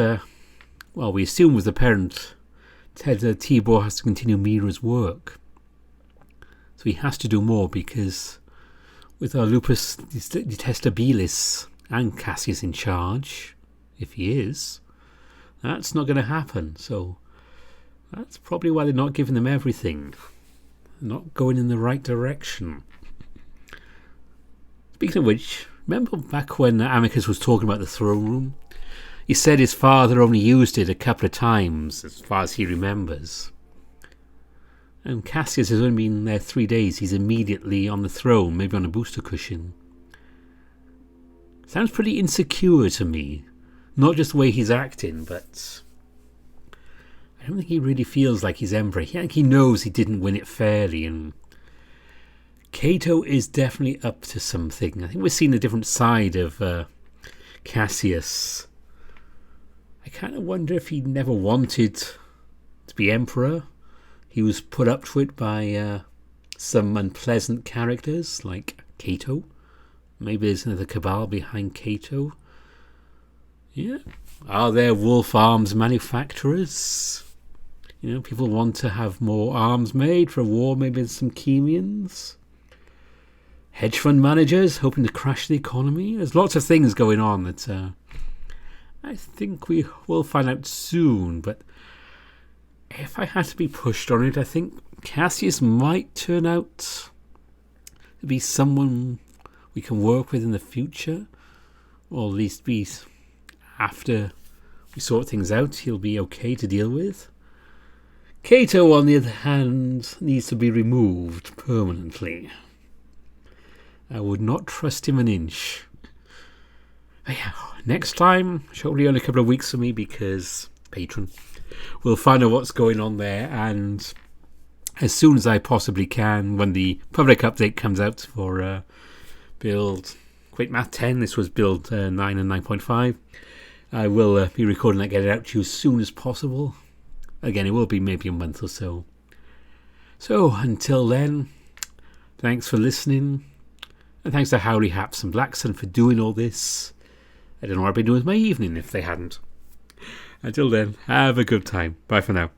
we assume was the parent. Tibor has to continue Mira's work. So he has to do more because with our lupus detestabilis and Casius in charge, if he is, that's not going to happen. So that's probably why they're not giving them everything. They're not going in the right direction. Speaking of which, remember back when Amicus was talking about the throne room? He said his father only used it a couple of times, as far as he remembers. And Casius has only been there 3 days. He's immediately on the throne, maybe on a booster cushion. Sounds pretty insecure to me. Not just the way he's acting, but I don't think he really feels like he's emperor. I think he knows he didn't win it fairly, and Cato is definitely up to something. I think we're seeing a different side of Casius. I kind of wonder if he never wanted to be emperor. He was put up to it by some unpleasant characters like Cato. Maybe there's another cabal behind Cato. Yeah. Are there wolf arms manufacturers? You know, people want to have more arms made for a war. Maybe there's some Chemians. Hedge fund managers hoping to crash the economy. There's lots of things going on that I think we will find out soon. But if I had to be pushed on it, I think Casius might turn out to be someone we can work with in the future. Or at least be, after we sort things out, he'll be okay to deal with. Cato, on the other hand, needs to be removed permanently. I would not trust him an inch. Yeah, next time, hopefully only a couple of weeks for me because Patron. We'll find out what's going on there, and as soon as I possibly can, when the public update comes out for build Quick Math 10, this was build 9 and 9.5, I will be recording that, get it out to you as soon as possible. Again, it will be maybe a month or so. So until then, thanks for listening, and thanks to Howley Haps and Blackson for doing all this. I don't know what I'd be doing with my evening if they hadn't. Until then, have a good time. Bye for now.